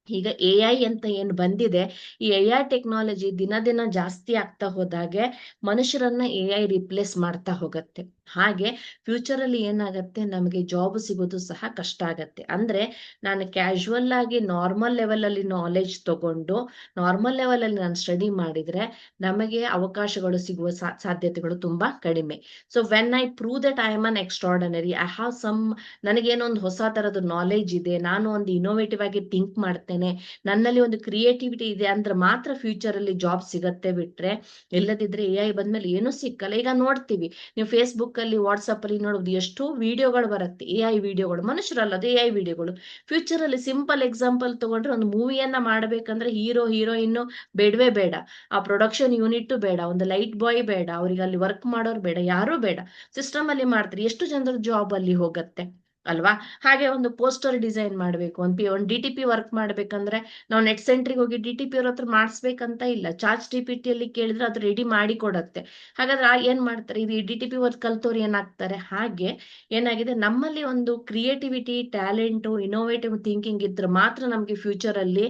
ಈಗ AI ಅಂತ ಏನು ಬಂದಿದೆ, ಈ AI ಟೆಕ್ನಾಲಜಿ ದಿನ ದಿನ ಜಾಸ್ತಿ ಆಗ್ತಾ ಹೋದಾಗೆ ಮನುಷ್ಯರನ್ನ AI ರಿಪ್ಲೇಸ್ ಮಾಡ್ತಾ ಹೋಗತ್ತೆ. ಹಾಗೆ ಫ್ಯೂಚರಲ್ಲಿ ಏನಾಗತ್ತೆ, ನಮಗೆ ಜಾಬ್ ಸಿಗೋದು ಸಹ ಕಷ್ಟ ಆಗತ್ತೆ. ಅಂದ್ರೆ ನಾನು ಕ್ಯಾಶುವಲ್ ಆಗಿ ನಾರ್ಮಲ್ ಲೆವೆಲ್ ಅಲ್ಲಿ ನಾಲೆಜ್ ತಗೊಂಡು ನಾರ್ಮಲ್ ಲೆವೆಲ್ ಅಲ್ಲಿ ನಾನು ಸ್ಟಡಿ ಮಾಡಿದ್ರೆ ನಮಗೆ ಅವಕಾಶಗಳು ಸಿಗುವ ಸಾಧ್ಯತೆಗಳು ತುಂಬಾ ಕಡಿಮೆ. So when I prove that I am an extraordinary, I have some, ನನಗೇನೋ ಒಂದು ಹೊಸ ತರದ ನಾಲೆಜ್ ಇದೆ, ನಾನು ಒಂದು ಇನೋವೇಟಿವ್ ಆಗಿ ಥಿಂಕ್ ಮಾಡ್ತೇನೆ, ನನ್ನಲ್ಲಿ ಒಂದು ಕ್ರಿಯೇಟಿವಿಟಿ ಇದೆ ಅಂದ್ರೆ ಮಾತ್ರ ಫ್ಯೂಚರ್ ಅಲ್ಲಿ ಜಾಬ್ ಸಿಗತ್ತೆ. ಬಿಟ್ರೆ ಇಲ್ಲದಿದ್ರೆ AI ಬಂದ್ಮೇಲೆ ಏನೂ ಸಿಕ್ಕಲ್ಲ. ಈಗ ನೋಡ್ತೀವಿ, ನೀವು ಫೇಸ್ಬುಕ್ ಅಲ್ಲಿ ವಾಟ್ಸಪ್ ಅಲ್ಲಿ ನೋಡೋದು, ಎಷ್ಟೋ ವಿಡಿಯೋಗಳು ಬರುತ್ತೆ, AI ವಿಡಿಯೋಗಳು, ಮನುಷ್ಯರಲ್ಲ ಅದು AI ವಿಡಿಯೋಗಳು. ಫ್ಯೂಚರ್ ಅಲ್ಲಿ ಸಿಂಪಲ್ ಎಕ್ಸಾಂಪಲ್ ತಗೊಂಡ್ರೆ, ಒಂದು ಮೂವಿಯನ್ನ ಮಾಡ್ಬೇಕಂದ್ರೆ ಹೀರೋ ಹೀರೋಯಿನ್ ಬೇಡವೇ ಬೇಡ, ಆ ಪ್ರೊಡಕ್ಷನ್ ಯೂನಿಟ್ ಬೇಡ, ಒಂದು ಲೈಟ್ ಬಾಯ್ ಬೇಡ, ಅವ್ರಿಗೆ ಅಲ್ಲಿ ವರ್ಕ್ ಮಾಡೋರು ಬೇಡ, ಯಾರೂ ಬೇಡ, ಸಿಸ್ಟಮ್ ಅಲ್ಲಿ ಮಾಡ್ತಾರೆ. ಎಷ್ಟು ಜನರ ಜಾಬ್ ಅಲ್ಲಿ ಹೋಗತ್ತೆ ಅಲ್ವಾ? ಹಾಗೆ ಒಂದು ಪೋಸ್ಟರ್ ಡಿಸೈನ್ ಮಾಡ್ಬೇಕು, ಒಂದು DTP ವರ್ಕ್ ಮಾಡ್ಬೇಕಂದ್ರೆ ನಾವು ನೆಟ್ ಸೆಂಟ್ರಿಗೆ ಹೋಗಿ DTP ಅವ್ರ ಹತ್ರ ಮಾಡಿಸ್ಬೇಕಂತ ಇಲ್ಲ, ಚಾರ್ಜ್ GPT ಅಲ್ಲಿ ಕೇಳಿದ್ರೆ ಅದು ರೆಡಿ ಮಾಡಿ ಕೊಡತ್ತೆ. ಹಾಗಾದ್ರೆ ಏನ್ ಮಾಡ್ತಾರೆ, ಇದು DTP ವರ್ಕ್ ಕಲ್ತವ್ರು ಏನಾಗ್ತಾರೆ? ಹಾಗೆ ಏನಾಗಿದೆ, ನಮ್ಮಲ್ಲಿ ಒಂದು ಕ್ರಿಯೇಟಿವಿಟಿ, ಟ್ಯಾಲೆಂಟ್, ಇನೋವೇಟಿವ್ ಥಿಂಕಿಂಗ್ ಇದ್ರೆ ಮಾತ್ರ ನಮ್ಗೆ ಫ್ಯೂಚರ್ ಅಲ್ಲಿ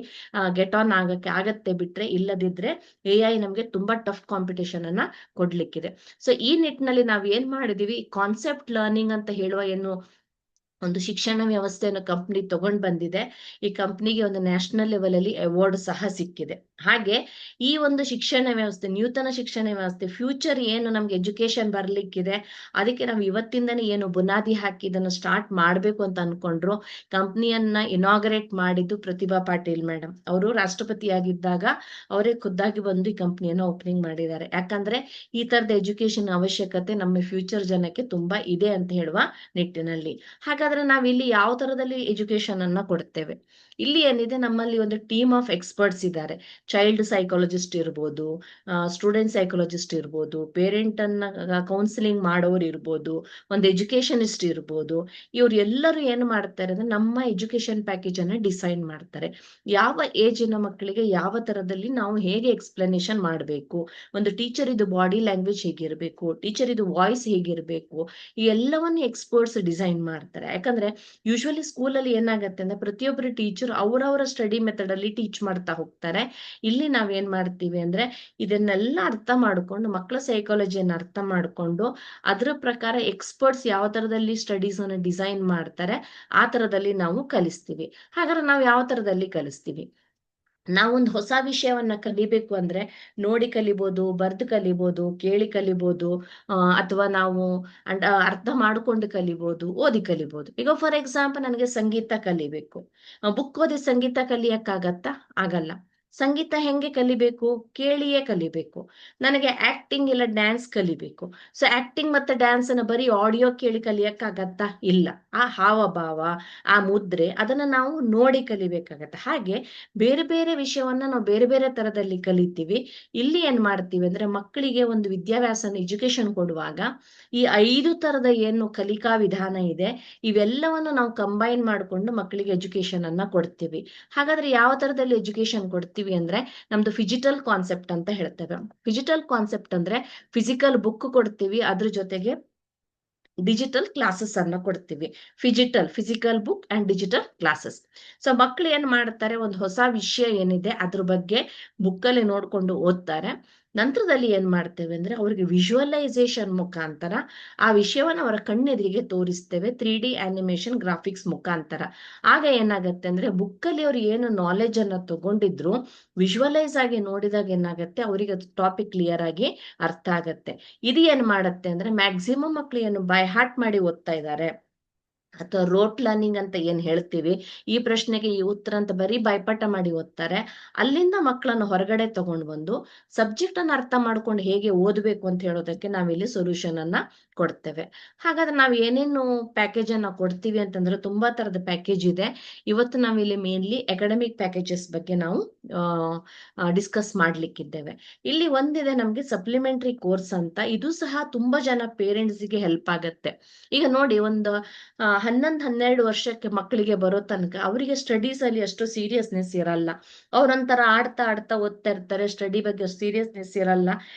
ಗೆಟ್ ಆನ್ ಆಗತ್ತೆ. ಬಿಟ್ರೆ ಇಲ್ಲದಿದ್ರೆ AI ನಮ್ಗೆ ತುಂಬಾ ಟಫ್ ಕಾಂಪಿಟೇಷನ್ ಅನ್ನ ಕೊಡ್ಲಿಕ್ಕಿದೆ. ಸೊ ಈ ನಿಟ್ಟಿನಲ್ಲಿ ನಾವ್ ಏನ್ ಮಾಡಿದೀವಿ, ಕಾನ್ಸೆಪ್ಟ್ ಲರ್ನಿಂಗ್ ಅಂತ ಹೇಳುವ ಏನು ಒಂದು ಶಿಕ್ಷಣ ವ್ಯವಸ್ಥೆಯನ್ನು ಕಂಪ್ನಿ ತಗೊಂಡ್ ಬಂದಿದೆ. ಈ ಕಂಪ್ನಿಗೆ ಒಂದು ನ್ಯಾಷನಲ್ ಲೆವೆಲ್ ಅಲ್ಲಿ ಅವಾರ್ಡ್ ಸಹ ಸಿಕ್ಕಿದೆ. ಹಾಗೆ ಈ ಒಂದು ಶಿಕ್ಷಣ ವ್ಯವಸ್ಥೆ, ನೂತನ ಶಿಕ್ಷಣ ವ್ಯವಸ್ಥೆ, ಫ್ಯೂಚರ್ ಏನು ನಮ್ಗೆ ಎಜುಕೇಶನ್ ಬರ್ಲಿಕ್ಕಿದೆ, ಅದಕ್ಕೆ ನಾವು ಇವತ್ತಿಂದನೇ ಏನು ಬುನಾದಿ ಹಾಕಿ ಇದನ್ನು ಸ್ಟಾರ್ಟ್ ಮಾಡ್ಬೇಕು ಅಂತ ಅನ್ಕೊಂಡ್ರು. ಕಂಪ್ನಿಯನ್ನ ಇನಾಗ್ರೇಟ್ ಮಾಡಿದ್ದು ಪ್ರತಿಭಾ ಪಾಟೀಲ್ ಮೇಡಮ್ ಅವರು. ರಾಷ್ಟ್ರಪತಿಯಾಗಿದ್ದಾಗ ಅವರೇ ಖುದ್ದಾಗಿ ಬಂದು ಈ ಕಂಪ್ನಿಯನ್ನ ಓಪನಿಂಗ್ ಮಾಡಿದ್ದಾರೆ. ಯಾಕಂದ್ರೆ ಈ ತರದ ಎಜುಕೇಶನ್ ಅವಶ್ಯಕತೆ ನಮ್ಮ ಫ್ಯೂಚರ್ ಜನಕ್ಕೆ ತುಂಬಾ ಇದೆ ಅಂತ ಹೇಳುವ ನಿಟ್ಟಿನಲ್ಲಿ. ಹಾಗಾದ್ರೆ ನಾವ್ ಇಲ್ಲಿ ಯಾವ ತರದಲ್ಲಿ ಎಜುಕೇಶನ್ ಅನ್ನ ಕೊಡ್ತೇವೆ? ಇಲ್ಲಿ ಏನಿದೆ, ನಮ್ಮಲ್ಲಿ ಒಂದು ಟೀಮ್ ಆಫ್ ಎಕ್ಸ್ಪರ್ಟ್ಸ್ ಇದ್ದಾರೆ. ಚೈಲ್ಡ್ ಸೈಕಾಲಜಿಸ್ಟ್ ಇರ್ಬೋದು, ಸ್ಟೂಡೆಂಟ್ ಸೈಕಾಲಜಿಸ್ಟ್ ಇರ್ಬೋದು, ಪೇರೆಂಟ್ ಅನ್ನ ಕೌನ್ಸಿಲಿಂಗ್ ಮಾಡೋರು ಇರ್ಬೋದು, ಒಂದು ಎಜುಕೇಶನಿಸ್ಟ್ ಇರ್ಬೋದು. ಇವ್ರು ಎಲ್ಲರೂ ಏನು ಮಾಡ್ತಾರೆ ಅಂದ್ರೆ ನಮ್ಮ ಎಜುಕೇಶನ್ ಪ್ಯಾಕೇಜ್ ಅನ್ನ ಡಿಸೈನ್ ಮಾಡ್ತಾರೆ. ಯಾವ ಏಜಿನ ಮಕ್ಕಳಿಗೆ ಯಾವ ತರದಲ್ಲಿ ನಾವು ಹೇಗೆ ಎಕ್ಸ್ಪ್ಲನೇಷನ್ ಮಾಡಬೇಕು, ಒಂದು ಟೀಚರ್ ಇದು ಬಾಡಿ ಲ್ಯಾಂಗ್ವೇಜ್ ಹೇಗಿರ್ಬೇಕು, ಟೀಚರ್ ಇದು ವಾಯ್ಸ್ ಹೇಗಿರ್ಬೇಕು, ಈ ಎಲ್ಲವನ್ನು ಎಕ್ಸ್ಪರ್ಟ್ಸ್ ಡಿಸೈನ್ ಮಾಡ್ತಾರೆ. ಯಾಕಂದ್ರೆ ಯೂಶುವಲಿ ಸ್ಕೂಲಲ್ಲಿ ಏನಾಗತ್ತೆ ಅಂದ್ರೆ ಪ್ರತಿಯೊಬ್ಬರು ಟೀಚರ್ ಅವರವರ ಸ್ಟಡಿ ಮೆಥಡ್ ಅಲ್ಲಿ ಟೀಚ್ ಮಾಡ್ತಾ ಹೋಗ್ತಾರೆ. ಇಲ್ಲಿ ನಾವ್ ಏನ್ ಮಾಡ್ತೀವಿ ಅಂದ್ರೆ ಇದನ್ನೆಲ್ಲ ಅರ್ಥ ಮಾಡ್ಕೊಂಡು, ಮಕ್ಕಳ ಸೈಕಾಲಜಿಯನ್ನು ಅರ್ಥ ಮಾಡ್ಕೊಂಡು, ಅದ್ರ ಪ್ರಕಾರ ಎಕ್ಸ್ಪರ್ಟ್ಸ್ ಯಾವ ತರದಲ್ಲಿ ಸ್ಟಡೀಸ್ ಅನ್ನು ಡಿಸೈನ್ ಮಾಡ್ತಾರೆ ಆ ತರದಲ್ಲಿ ನಾವು ಕಲಿಸ್ತೀವಿ. ಹಾಗಾದ್ರೆ ನಾವು ಯಾವ ತರದಲ್ಲಿ ಕಲಿಸ್ತೀವಿ? ನಾವೊಂದು ಹೊಸ ವಿಷಯವನ್ನ ಕಲಿಬೇಕು ಅಂದ್ರೆ ನೋಡಿ ಕಲಿಬೋದು, ಬರ್ದು ಕಲಿಬೋದು, ಕೇಳಿ ಕಲಿಬೋದು, ಅಥವಾ ನಾವು ಅರ್ಥ ಮಾಡ್ಕೊಂಡು ಕಲಿಬೋದು, ಓದಿ ಕಲಿಬೋದು. ಈಗ ಫಾರ್ ಎಕ್ಸಾಂಪಲ್ ನನಗೆ ಸಂಗೀತ ಕಲಿಬೇಕು, ಬುಕ್ ಓದಿ ಸಂಗೀತ ಕಲಿಯಕ್ಕಾಗತ್ತಾ? ಆಗಲ್ಲ. ಸಂಗೀತ ಹೆಂಗೆ ಕಲಿಬೇಕು? ಕೇಳಿಯೇ ಕಲಿಬೇಕು. ನನಗೆ ಆಕ್ಟಿಂಗ್ ಇಲ್ಲ ಡ್ಯಾನ್ಸ್ ಕಲಿಬೇಕು. ಸೊ ಆಕ್ಟಿಂಗ್ ಮತ್ತೆ ಡ್ಯಾನ್ಸ್ ಅನ್ನ ಬರೀ ಆಡಿಯೋ ಕೇಳಿ ಕಲಿಯಕ್ಕಾಗತ್ತಾ? ಇಲ್ಲ. ಆ ಹಾವಭಾವ, ಆ ಮುದ್ರೆ, ಅದನ್ನ ನಾವು ನೋಡಿ ಕಲಿಬೇಕಾಗತ್ತೆ. ಹಾಗೆ ಬೇರೆ ಬೇರೆ ವಿಷಯವನ್ನ ನಾವು ಬೇರೆ ಬೇರೆ ತರದಲ್ಲಿ ಕಲಿತೀವಿ. ಇಲ್ಲಿ ಏನ್ ಮಾಡ್ತೀವಿ ಅಂದ್ರೆ ಮಕ್ಕಳಿಗೆ ಒಂದು ವಿದ್ಯಾಭ್ಯಾಸನ ಎಜುಕೇಶನ್ ಕೊಡುವಾಗ ಈ 5 ತರದ ಏನು ಕಲಿಕಾ ವಿಧಾನ ಇದೆ, ಇವೆಲ್ಲವನ್ನು ನಾವು ಕಂಬೈನ್ ಮಾಡ್ಕೊಂಡು ಮಕ್ಕಳಿಗೆ ಎಜುಕೇಶನ್ ಅನ್ನ ಕೊಡ್ತೀವಿ. ಹಾಗಾದ್ರೆ ಯಾವ ತರದಲ್ಲಿ ಎಜುಕೇಶನ್ ಕೊಡ್ತೀವಿ ಅಂದ್ರೆ ನಮ್ದು ಫಿಜಿಟಲ್ ಕಾನ್ಸೆಪ್ಟ್ ಅಂತ ಹೇಳ್ತೇವೆ. ಫಿಜಿಟಲ್ ಕಾನ್ಸೆಪ್ಟ್ ಅಂದ್ರೆ ಫಿಸಿಕಲ್ ಬುಕ್ ಕೊಡ್ತೀವಿ, ಅದ್ರ ಜೊತೆಗೆ ಡಿಜಿಟಲ್ ಕ್ಲಾಸಸ್ ಅನ್ನ ಕೊಡ್ತೀವಿ. Physical book and digital classes. So ಮಕ್ಳು ಏನ್ ಮಾಡ್ತಾರೆ, ಒಂದು ಹೊಸ ವಿಷಯ ಏನಿದೆ ಅದ್ರ ಬಗ್ಗೆ ಬುಕ್ಕಲ್ಲಿ ನೋಡ್ಕೊಂಡು ಓದ್ತಾರೆ. ನಂತರದಲ್ಲಿ ಏನ್ ಮಾಡ್ತೇವೆ ಅಂದ್ರೆ ಅವ್ರಿಗೆ ವಿಜುವಲೈಸೇಷನ್ ಮುಖಾಂತರ ಆ ವಿಷಯವನ್ನ ಅವರ ಕಣ್ಣೆದುರಿಗೆ ತೋರಿಸ್ತೇವೆ, 3D ಆನಿಮೇಷನ್ ಗ್ರಾಫಿಕ್ಸ್ ಮುಖಾಂತರ. ಆಗ ಏನಾಗತ್ತೆ ಅಂದ್ರೆ ಬುಕ್ಕಲ್ಲಿ ಅವ್ರು ಏನು ನಾಲೆಜ್ ಅನ್ನ ತಗೊಂಡಿದ್ರು, ವಿಜುವಲೈಸ್ ಆಗಿ ನೋಡಿದಾಗ ಏನಾಗತ್ತೆ, ಅವರಿಗೆ ಟಾಪಿಕ್ ಕ್ಲಿಯರ್ ಆಗಿ ಅರ್ಥ ಆಗತ್ತೆ. ಇದು ಏನ್ ಮಾಡತ್ತೆ ಅಂದ್ರೆ ಮ್ಯಾಕ್ಸಿಮಮ್ ಮಕ್ಳು ಏನು ಬೈ ಹಾರ್ಟ್ ಮಾಡಿ ಓದ್ತಾ ಇದ್ದಾರೆ, ಅಥವಾ ರೋಟ್ ಲರ್ನಿಂಗ್ ಅಂತ ಏನ್ ಹೇಳ್ತೀವಿ, ಈ ಪ್ರಶ್ನೆಗೆ ಈ ಉತ್ತರ ಅಂತ ಬರೀ ಬಾಯ್ಪಾಠ ಮಾಡಿ ಓದ್ತಾರೆ. ಅಲ್ಲಿಂದ ಮಕ್ಕಳನ್ನು ಹೊರಗಡೆ ತಗೊಂಡು ಬಂದು ಸಬ್ಜೆಕ್ಟ್ ಅನ್ನ ಅರ್ಥ ಮಾಡ್ಕೊಂಡು ಹೇಗೆ ಓದ್ಬೇಕು ಅಂತ ಹೇಳೋದಕ್ಕೆ ನಾವಿಲ್ಲಿ ಸೊಲ್ಯೂಷನ್ ಅನ್ನ ಕೊಡ್ತೇವೆ. ಹಾಗಾದ್ರೆ ನಾವ್ ಏನೇನು ಪ್ಯಾಕೇಜ್ ಅನ್ನ ಕೊಡ್ತೀವಿ ಅಂತಂದ್ರೆ ತುಂಬಾ ತರದ ಪ್ಯಾಕೇಜ್ ಇದೆ. ಇವತ್ತು ನಾವಿಲ್ಲಿ ಮೇನ್ಲಿ ಅಕಾಡೆಮಿಕ್ ಪ್ಯಾಕೇಜಸ್ ಬಗ್ಗೆ ನಾವು ಡಿಸ್ಕಸ್ ಮಾಡ್ಲಿಕ್ಕಿದ್ದೇವೆ. ಇಲ್ಲಿ ಒಂದಿದೆ ನಮ್ಗೆ ಸಪ್ಲಿಮೆಂಟರಿ ಕೋರ್ಸ್ ಅಂತ, ಇದು ಸಹ ತುಂಬಾ ಜನ ಪೇರೆಂಟ್ಸ್ ಗೆ ಹೆಲ್ಪ್ ಆಗತ್ತೆ. ಈಗ ನೋಡಿ, ಒಂದು 11-12 ವರ್ಷಕ್ಕೆ ಮಕ್ಕಳಿಗೆ ಬರೋ ತನಕ ಅವರಿಗೆ ಸ್ಟಡೀಸ್ ಅಲ್ಲಿ ಅಷ್ಟು ಸೀರಿಯಸ್ನೆಸ್ ಇರಲ್ಲ. ಅವ್ರೊಂಥರ ಆಡ್ತಾ ಆಡ್ತಾ ಓದ್ತಾ ಇರ್ತಾರೆ, ಸ್ಟಡಿ ಬಗ್ಗೆ ಸೀರಿಯಸ್ನೆಸ್ ಇರಲ್ಲ.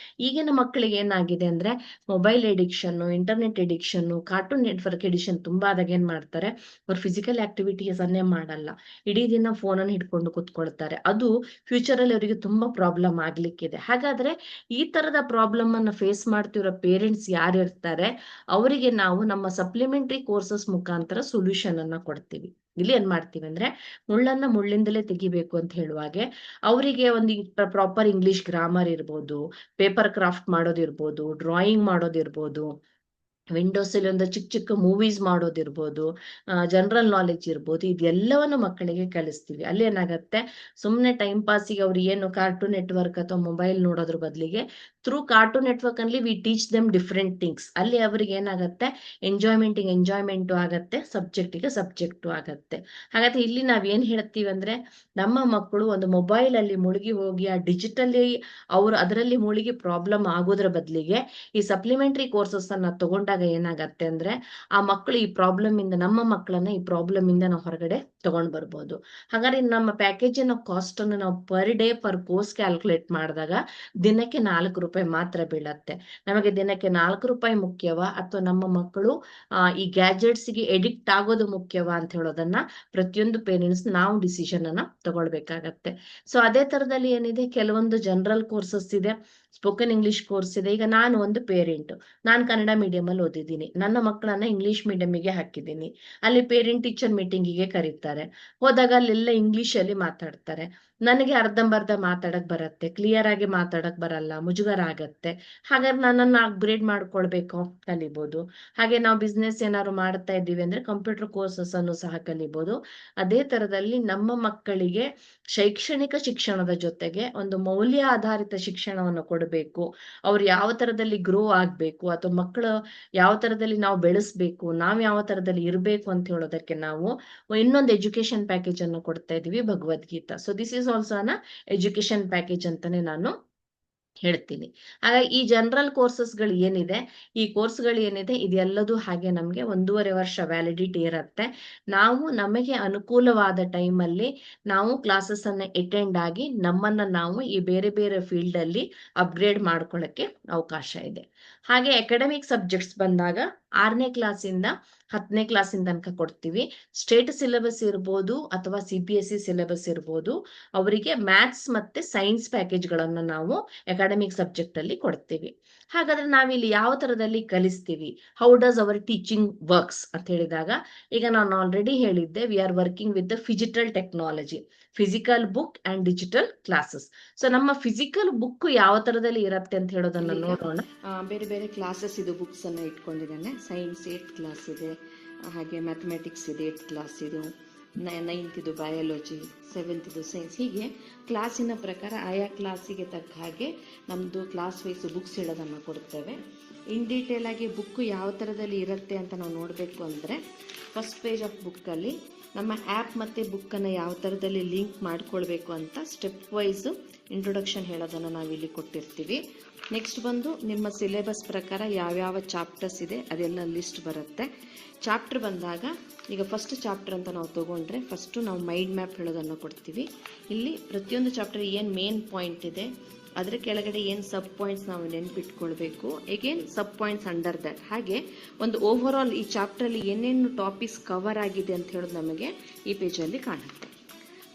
ಈಗಿನ ಮಕ್ಕಳಿಗೆ ಏನಾಗಿದೆ ಅಂದ್ರೆ mobile addiction, internet addiction, cartoon network addiction ತುಂಬಾ ಆದಾಗ ಏನ್ ಮಾಡ್ತಾರೆ, ಅವ್ರು ಫಿಸಿಕಲ್ ಆಕ್ಟಿವಿಟೀಸ್ ಅನ್ನೇ ಮಾಡಲ್ಲ, ಇಡೀ ದಿನ ಫೋನ್ ಅನ್ನು ಹಿಡ್ಕೊಂಡು ಕೂತ್ಕೊಳ್ತಾರೆ. ಅದು ಫ್ಯೂಚರ್ ಅಲ್ಲಿ ಅವರಿಗೆ ತುಂಬಾ ಪ್ರಾಬ್ಲಮ್ ಆಗ್ಲಿಕ್ಕಿದೆ. ಹಾಗಾದ್ರೆ ಈ ತರದ ಪ್ರಾಬ್ಲಮ್ ಅನ್ನ ಫೇಸ್ ಮಾಡ್ತಿರೋ ಪೇರೆಂಟ್ಸ್ ಯಾರು ಇರ್ತಾರೆ, ಅವರಿಗೆ ನಾವು ನಮ್ಮ ಸಪ್ಲಿಮೆಂಟರಿ ಕೋರ್ಸಸ್ ಮುಖಾಂತರ ಸೊಲ್ಯೂಷನ್ ಅನ್ನ ಕೊಡ್ತೀವಿ. ಇಲ್ಲಿ ಏನ್ ಮಾಡ್ತೀವಿ ಅಂದ್ರೆ, ಮುಳ್ಳನ್ನ ಮುಳ್ಳಿಂದಲೇ ತೆಗಿಬೇಕು ಅಂತ ಹೇಳುವಾಗೆ ಅವರಿಗೆ ಒಂದು ಪ್ರಾಪರ್ ಇಂಗ್ಲಿಷ್ ಗ್ರಾಮರ್ ಇರ್ಬೋದು, ಪೇಪರ್ ಕ್ರಾಫ್ಟ್ ಮಾಡೋದಿರ್ಬೋದು, ಡ್ರಾಯಿಂಗ್ ಮಾಡೋದಿರ್ಬೋದು, ವಿಂಡೋಸ್ ಅಲ್ಲಿ ಒಂದು ಚಿಕ್ಕ ಚಿಕ್ಕ ಮೂವೀಸ್ ಮಾಡೋದಿರ್ಬೋದು, ಜನರಲ್ ನಾಲೆಜ್ ಇರ್ಬೋದು, ಇದೆಲ್ಲವನ್ನು ಮಕ್ಕಳಿಗೆ ಕಲಿಸ್ತೀವಿ. ಅಲ್ಲಿ ಏನಾಗತ್ತೆ, ಸುಮ್ಮನೆ ಟೈಮ್ ಪಾಸಿಗೆ ಅವ್ರು ಏನು ಕಾರ್ಟೂನ್ ನೆಟ್ವರ್ಕ್ ಅಥವಾ ಮೊಬೈಲ್ ನೋಡೋದ್ರ ಬದಲಿಗೆ ಥ್ರೂ ಕಾರ್ಟೂನ್ ನೆಟ್ವರ್ಕ್ ಅಲ್ಲಿ V teach them different things. ಅಲ್ಲಿ ಅವ್ರಿಗೆ ಏನಾಗತ್ತೆ, ಎಂಜಾಯ್ಮೆಂಟು ಆಗತ್ತೆ, ಸಬ್ಜೆಕ್ಟು ಆಗತ್ತೆ. ಹಾಗಾದ್ರೆ ಇಲ್ಲಿ ನಾವ್ ಏನ್ ಹೇಳ್ತೀವಿ ಅಂದ್ರೆ, ನಮ್ಮ ಮಕ್ಕಳು ಒಂದು ಮೊಬೈಲ್ ಅಲ್ಲಿ ಮುಳುಗಿ ಹೋಗಿ ಆ ಡಿಜಿಟಲಿ ಅವರು ಅದರಲ್ಲಿ ಮುಳುಗಿ ಪ್ರಾಬ್ಲಮ್ ಆಗೋದ್ರ ಬದಲಿಗೆ ಈ ಸಪ್ಲಿಮೆಂಟರಿ ಕೋರ್ಸಸ್ ಅನ್ನ ತಗೊಂಡಾಗ ಏನಾಗತ್ತೆ ಅಂದ್ರೆ, ಆ ಮಕ್ಕಳು ಈ ಪ್ರಾಬ್ಲಮ್ ಇಂದ, ನಮ್ಮ ಮಕ್ಕಳನ್ನ ಈ ಪ್ರಾಬ್ಲಮ್ ಇಂದ ನಾವು ಹೊರಗಡೆ ತಗೊಂಡ್ ಬರ್ಬೋದು. ಹಾಗಾದ್ರೆ ನಮ್ಮ ಪ್ಯಾಕೇಜಿನ ಕಾಸ್ಟ್ ಅನ್ನು ನಾವು per day per course calculate ಮಾಡಿದಾಗ ದಿನಕ್ಕೆ 4 ರೂಪಾಯಿ ಮಾತ್ರ ಬೀಳತ್ತೆ. ನಮಗೆ ದಿನಕ್ಕೆ 4 ರೂಪಾಯಿ ಮುಖ್ಯವಾ, ಅಥವಾ ನಮ್ಮ ಮಕ್ಕಳು ಈ ಗ್ಯಾಜೆಟ್ಸ್ ಗೆ ಎಡಿಕ್ಟ್ ಆಗೋದು ಮುಖ್ಯವಾ ಅಂತ ಹೇಳೋದನ್ನ ಪ್ರತಿಯೊಂದು ಪೇರೆಂಟ್ಸ್ ನಾವು ಡಿಸಿಷನ್ ಅನ್ನ ತಗೊಳ್ಬೇಕಾಗತ್ತೆ. ಸೊ ಅದೇ ತರದಲ್ಲಿ ಏನಿದೆ, ಕೆಲವೊಂದು ಜನರಲ್ ಕೋರ್ಸಸ್ ಇದೆ, ಸ್ಪೋಕನ್ ಇಂಗ್ಲಿಷ್ ಕೋರ್ಸ್ ಇದೆ. ಈಗ ನಾನು ಒಂದು ಪೇರೆಂಟ್, ನಾನು ಕನ್ನಡ ಮೀಡಿಯಂ ಅಲ್ಲಿ ಓದಿದ್ದೀನಿ, ನನ್ನ ಮಕ್ಕಳನ್ನ ಇಂಗ್ಲಿಷ್ ಮೀಡಿಯಂಗೆ ಹಾಕಿದ್ದೀನಿ. ಅಲ್ಲಿ ಪೇರೆಂಟ್ ಟೀಚರ್ ಮೀಟಿಂಗಿಗೆ ಕರೀತಾರೆ, ಹೋದಾಗ ಅಲ್ಲೆಲ್ಲ ಇಂಗ್ಲಿಷ್ ಅಲ್ಲಿ ಮಾತಾಡ್ತಾರೆ. ನನಗೆ ಅರ್ಧಂಬರ್ಧ ಮಾತಾಡಕ್ ಬರತ್ತೆ, ಕ್ಲಿಯರ್ ಆಗಿ ಮಾತಾಡಕ್ ಬರಲ್ಲ, ಮುಜುಗರ ಆಗತ್ತೆ. ಹಾಗಾದ್ರೆ ನನ್ನನ್ನು ಅಪ್ಗ್ರೇಡ್ ಮಾಡ್ಕೊಳ್ಬೇಕು, ಕಲಿಬಹುದು. ಹಾಗೆ ನಾವು ಬಿಸ್ನೆಸ್ ಏನಾದ್ರು ಮಾಡ್ತಾ ಇದ್ದೀವಿ ಅಂದ್ರೆ ಕಂಪ್ಯೂಟರ್ ಕೋರ್ಸಸ್ ಅನ್ನು ಸಹ ಕಲಿಬಹುದು. ಅದೇ ತರದಲ್ಲಿ ನಮ್ಮ ಮಕ್ಕಳಿಗೆ ಶೈಕ್ಷಣಿಕ ಶಿಕ್ಷಣದ ಜೊತೆಗೆ ಒಂದು ಮೌಲ್ಯ ಆಧಾರಿತ ಶಿಕ್ಷಣವನ್ನು ಕೊಡಬೇಕು. ಅವ್ರು ಯಾವ ತರದಲ್ಲಿ ಗ್ರೋ ಆಗ್ಬೇಕು, ಅಥವಾ ಮಕ್ಕಳು ಯಾವ ತರದಲ್ಲಿ ನಾವು ಬೆಳೆಸ್ಬೇಕು, ನಾವ್ ಯಾವ ತರದಲ್ಲಿ ಇರ್ಬೇಕು ಅಂತ ಹೇಳೋದಕ್ಕೆ ನಾವು ಇನ್ನೊಂದು ಎಜುಕೇಶನ್ ಪ್ಯಾಕೇಜ್ ಅನ್ನು ಕೊಡ್ತಾ ಇದೀವಿ, Bhagavad Gita. So this is also an education package ಅಂತಾನೆ ನಾನು ಹೇಳ್ತೀನಿ. ಹಾಗಾಗಿ ಈ ಜನರಲ್ ಕೋರ್ಸಸ್ಗಳು ಏನಿದೆ, ಈ ಕೋರ್ಸ್ಗಳು ಏನಿದೆ, ಇದೆಲ್ಲದೂ ಹಾಗೆ ನಮ್ಗೆ 1.5 ವರ್ಷ ವ್ಯಾಲಿಡಿಟಿ ಇರುತ್ತೆ. ನಾವು ನಮಗೆ ಅನುಕೂಲವಾದ ಟೈಮಲ್ಲಿ ನಾವು ಕ್ಲಾಸಸ್ ಅನ್ನ ಅಟೆಂಡ್ ಆಗಿ ನಮ್ಮನ್ನ ನಾವು ಈ ಬೇರೆ ಬೇರೆ ಫೀಲ್ಡ್ ಅಲ್ಲಿ ಅಪ್ಗ್ರೇಡ್ ಮಾಡ್ಕೊಳ್ಳಕ್ಕೆ ಅವಕಾಶ ಇದೆ. ಹಾಗೆ ಅಕಾಡೆಮಿಕ್ ಸಬ್ಜೆಕ್ಟ್ಸ್ ಬಂದಾಗ 6ನೇ ಕ್ಲಾಸಿಂದ 10ನೇ ಕ್ಲಾಸಿಂದ ತನಕ ಕೊಡ್ತೀವಿ. ಸ್ಟೇಟ್ ಸಿಲೆಬಸ್ ಇರ್ಬೋದು ಅಥವಾ CPSE ಸಿಲೆಬಸ್ ಇರ್ಬೋದು, ಅವರಿಗೆ ಮ್ಯಾಥ್ಸ್ ಮತ್ತೆ ಸೈನ್ಸ್ ಪ್ಯಾಕೇಜ್ ಗಳನ್ನ ನಾವು ಅಕಾಡೆಮಿಕ್ ಸಬ್ಜೆಕ್ಟ್ ಅಲ್ಲಿ ಕೊಡ್ತೀವಿ. ಹಾಗಾದ್ರೆ ನಾವಿಲ್ಲಿ ಯಾವ ತರದಲ್ಲಿ ಕಲಿಸ್ತೀವಿ, how does our teaching works ಅಂತ ಹೇಳಿದಾಗ, ಈಗ ನಾನು ಆಲ್ರೆಡಿ ಹೇಳಿದ್ದೆ, we are working with the phygital technology, physical book and digital classes. So ನಮ್ಮ ಫಿಸಿಕಲ್ ಬುಕ್ ಯಾವ ತರದಲ್ಲಿ ಇರತ್ತೆ ಅಂತ ಹೇಳೋದನ್ನ ನೋಡೋಣ. ಬೇರೆ ಬೇರೆ ಕ್ಲಾಸಸ್ ಇದು ಬುಕ್ಸ್ ಅನ್ನ ಇಟ್ಕೊಂಡಿದ್ದಾನೆ. ಸೈನ್ಸ್ 8th ಕ್ಲಾಸ್ ಇದೆ, ಹಾಗೆ ಮ್ಯಾಥಮೆಟಿಕ್ಸ್ ಇದೆ 8th ಕ್ಲಾಸ್ ಇದು, 9th ಇದು ಬಯಾಲಜಿ, 7th ಇದು ಸೈನ್ಸ್. ಹೀಗೆ ಕ್ಲಾಸಿನ ಪ್ರಕಾರ ಆಯಾ ಕ್ಲಾಸಿಗೆ ತಕ್ಕ ಹಾಗೆ ನಮ್ಮದು ಕ್ಲಾಸ್ ವೈಸ್ ಬುಕ್ಸ್ ಇಡೋದನ್ನು ಕೊಡ್ತೇವೆ. ಇನ್ ಡೀಟೇಲ್ ಆಗಿ ಬುಕ್ ಯಾವ ಥರದಲ್ಲಿ ಇರುತ್ತೆ ಅಂತ ನಾವು ನೋಡಬೇಕು ಅಂದರೆ, ಫಸ್ಟ್ ಪೇಜ್ ಆಫ್ ಬುಕ್ಕಲ್ಲಿ ನಮ್ಮ ಆ್ಯಪ್ ಮತ್ತು ಬುಕ್ಕನ್ನು ಯಾವ ಥರದಲ್ಲಿ ಲಿಂಕ್ ಮಾಡ್ಕೊಳ್ಬೇಕು ಅಂತ ಸ್ಟೆಪ್ ವೈಸು ಇಂಟ್ರೊಡಕ್ಷನ್ ಹೇಳೋದನ್ನು ನಾವಿಲ್ಲಿ ಕೊಟ್ಟಿರ್ತೀವಿ. ನೆಕ್ಸ್ಟ್ ಬಂದು ನಿಮ್ಮ ಸಿಲೆಬಸ್ ಪ್ರಕಾರ ಯಾವ್ಯಾವ ಚಾಪ್ಟರ್ಸ್ ಇದೆ ಅದೆಲ್ಲ ಲಿಸ್ಟ್ ಬರುತ್ತೆ. ಚಾಪ್ಟರ್ ಬಂದಾಗ ಈಗ ಫಸ್ಟ್ ಚಾಪ್ಟರ್ ಅಂತ ನಾವು ತೊಗೊಂಡ್ರೆ, ಫಸ್ಟು ನಾವು ಮೈಂಡ್ ಮ್ಯಾಪ್ ಹೇಳೋದನ್ನು ಕೊಡ್ತೀವಿ. ಇಲ್ಲಿ ಪ್ರತಿಯೊಂದು ಚಾಪ್ಟರ್ ಏನು ಮೇನ್ ಪಾಯಿಂಟ್ ಇದೆ, ಅದರ ಕೆಳಗಡೆ ಏನು ಸಬ್ ಪಾಯಿಂಟ್ಸ್ ನಾವು ನೆನ್ಪಿಟ್ಕೊಳ್ಬೇಕು, again sub points under that. ಹಾಗೆ ಒಂದು ಓವರ್ ಆಲ್ ಈ ಚಾಪ್ಟರಲ್ಲಿ ಏನೇನು ಟಾಪಿಕ್ಸ್ ಕವರ್ ಆಗಿದೆ ಅಂತ ಹೇಳೋದು ನಮಗೆ ಈ ಪೇಜಲ್ಲಿ ಕಾಣುತ್ತೆ.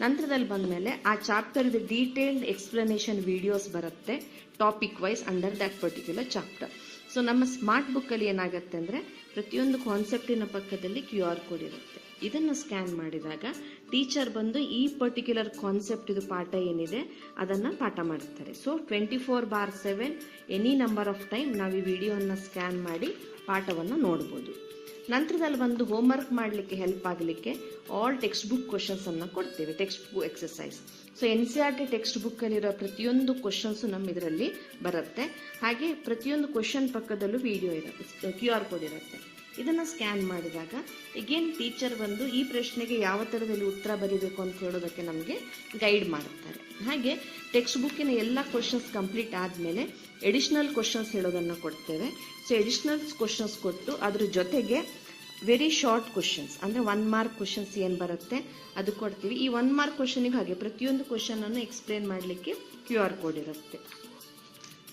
ನಂತರದಲ್ಲಿ ಬಂದಮೇಲೆ ಆ ಚಾಪ್ಟರ್ದ ಡೀಟೇಲ್ಡ್ ಎಕ್ಸ್ಪ್ಲನೇಷನ್ ವಿಡಿಯೋಸ್ ಬರುತ್ತೆ topic wise under that particular chapter. So ನಮ್ಮ ಸ್ಮಾರ್ಟ್ ಬುಕ್ಕಲ್ಲಿ ಏನಾಗುತ್ತೆ ಅಂದರೆ, ಪ್ರತಿಯೊಂದು ಕಾನ್ಸೆಪ್ಟಿನ ಪಕ್ಕದಲ್ಲಿ QR ಕೋಡ್ ಇರುತ್ತೆ. ಇದನ್ನು ಸ್ಕ್ಯಾನ್ ಮಾಡಿದಾಗ ಟೀಚರ್ ಬಂದು ಈ ಪರ್ಟಿಕ್ಯುಲರ್ ಕಾನ್ಸೆಪ್ಟ್ ಇದು ಪಾಠ ಏನಿದೆ ಅದನ್ನು ಪಾಠ ಮಾಡ್ತಾರೆ. So 24/7 any number of time ನಾವು ಈ ವಿಡಿಯೋನ ಸ್ಕ್ಯಾನ್ ಮಾಡಿ ಪಾಠವನ್ನು ನೋಡ್ಬೋದು. ನಂತರದಲ್ಲಿ ಬಂದು ಹೋಮ್ವರ್ಕ್ ಮಾಡಲಿಕ್ಕೆ ಹೆಲ್ಪ್ ಆಗಲಿಕ್ಕೆ ಆಲ್ ಟೆಕ್ಸ್ಟ್ ಬುಕ್ ಕ್ವಶನ್ಸ್ ಅನ್ನು ಕೊಡ್ತೇವೆ, text book exercise. So NCERT text ಬುಕ್ಕಲ್ಲಿರೋ ಪ್ರತಿಯೊಂದು ಕ್ವಶನ್ಸು ನಮ್ಮ ಇದರಲ್ಲಿ ಬರುತ್ತೆ. ಹಾಗೆ ಪ್ರತಿಯೊಂದು ಕ್ವಶನ್ ಪಕ್ಕದಲ್ಲೂ ವಿಡಿಯೋ ಇರುತ್ತೆ, QR ಕೋಡ್ ಇರುತ್ತೆ. ಇದನ್ನು ಸ್ಕ್ಯಾನ್ ಮಾಡಿದಾಗ ಈಗೇನು ಟೀಚರ್ ಬಂದು ಈ ಪ್ರಶ್ನೆಗೆ ಯಾವ ಥರದಲ್ಲಿ ಉತ್ತರ ಬರೀಬೇಕು ಅಂತ ಹೇಳೋದಕ್ಕೆ ನಮಗೆ ಗೈಡ್ ಮಾಡುತ್ತಾರೆ. ಹಾಗೆ ಟೆಕ್ಸ್ಟ್ ಬುಕ್ಕಿನ ಎಲ್ಲ ಕ್ವಶನ್ಸ್ ಕಂಪ್ಲೀಟ್ ಆದಮೇಲೆ ಎಡಿಷ್ನಲ್ ಕ್ವಶನ್ಸ್ ಹೇಳೋದನ್ನು ಕೊಡ್ತೇವೆ. ಸೊ ಎಡಿಷ್ನಲ್ ಕ್ವಶನ್ಸ್ ಕೊಟ್ಟು ಅದ್ರ ಜೊತೆಗೆ ವೆರಿ ಶಾರ್ಟ್ ಕ್ವಶನ್ಸ್ ಅಂದರೆ 1 ಮಾರ್ಕ್ ಕ್ವಶನ್ಸ್ ಏನು ಬರುತ್ತೆ ಅದು ಕೊಡ್ತೀವಿ. ಈ 1 ಮಾರ್ಕ್ ಕ್ವಶನಿಗೆ ಹಾಗೆ ಪ್ರತಿಯೊಂದು ಕ್ವಶನನ್ನು ಎಕ್ಸ್ಪ್ಲೇನ್ ಮಾಡಲಿಕ್ಕೆ QR ಕೋಡ್ ಇರುತ್ತೆ.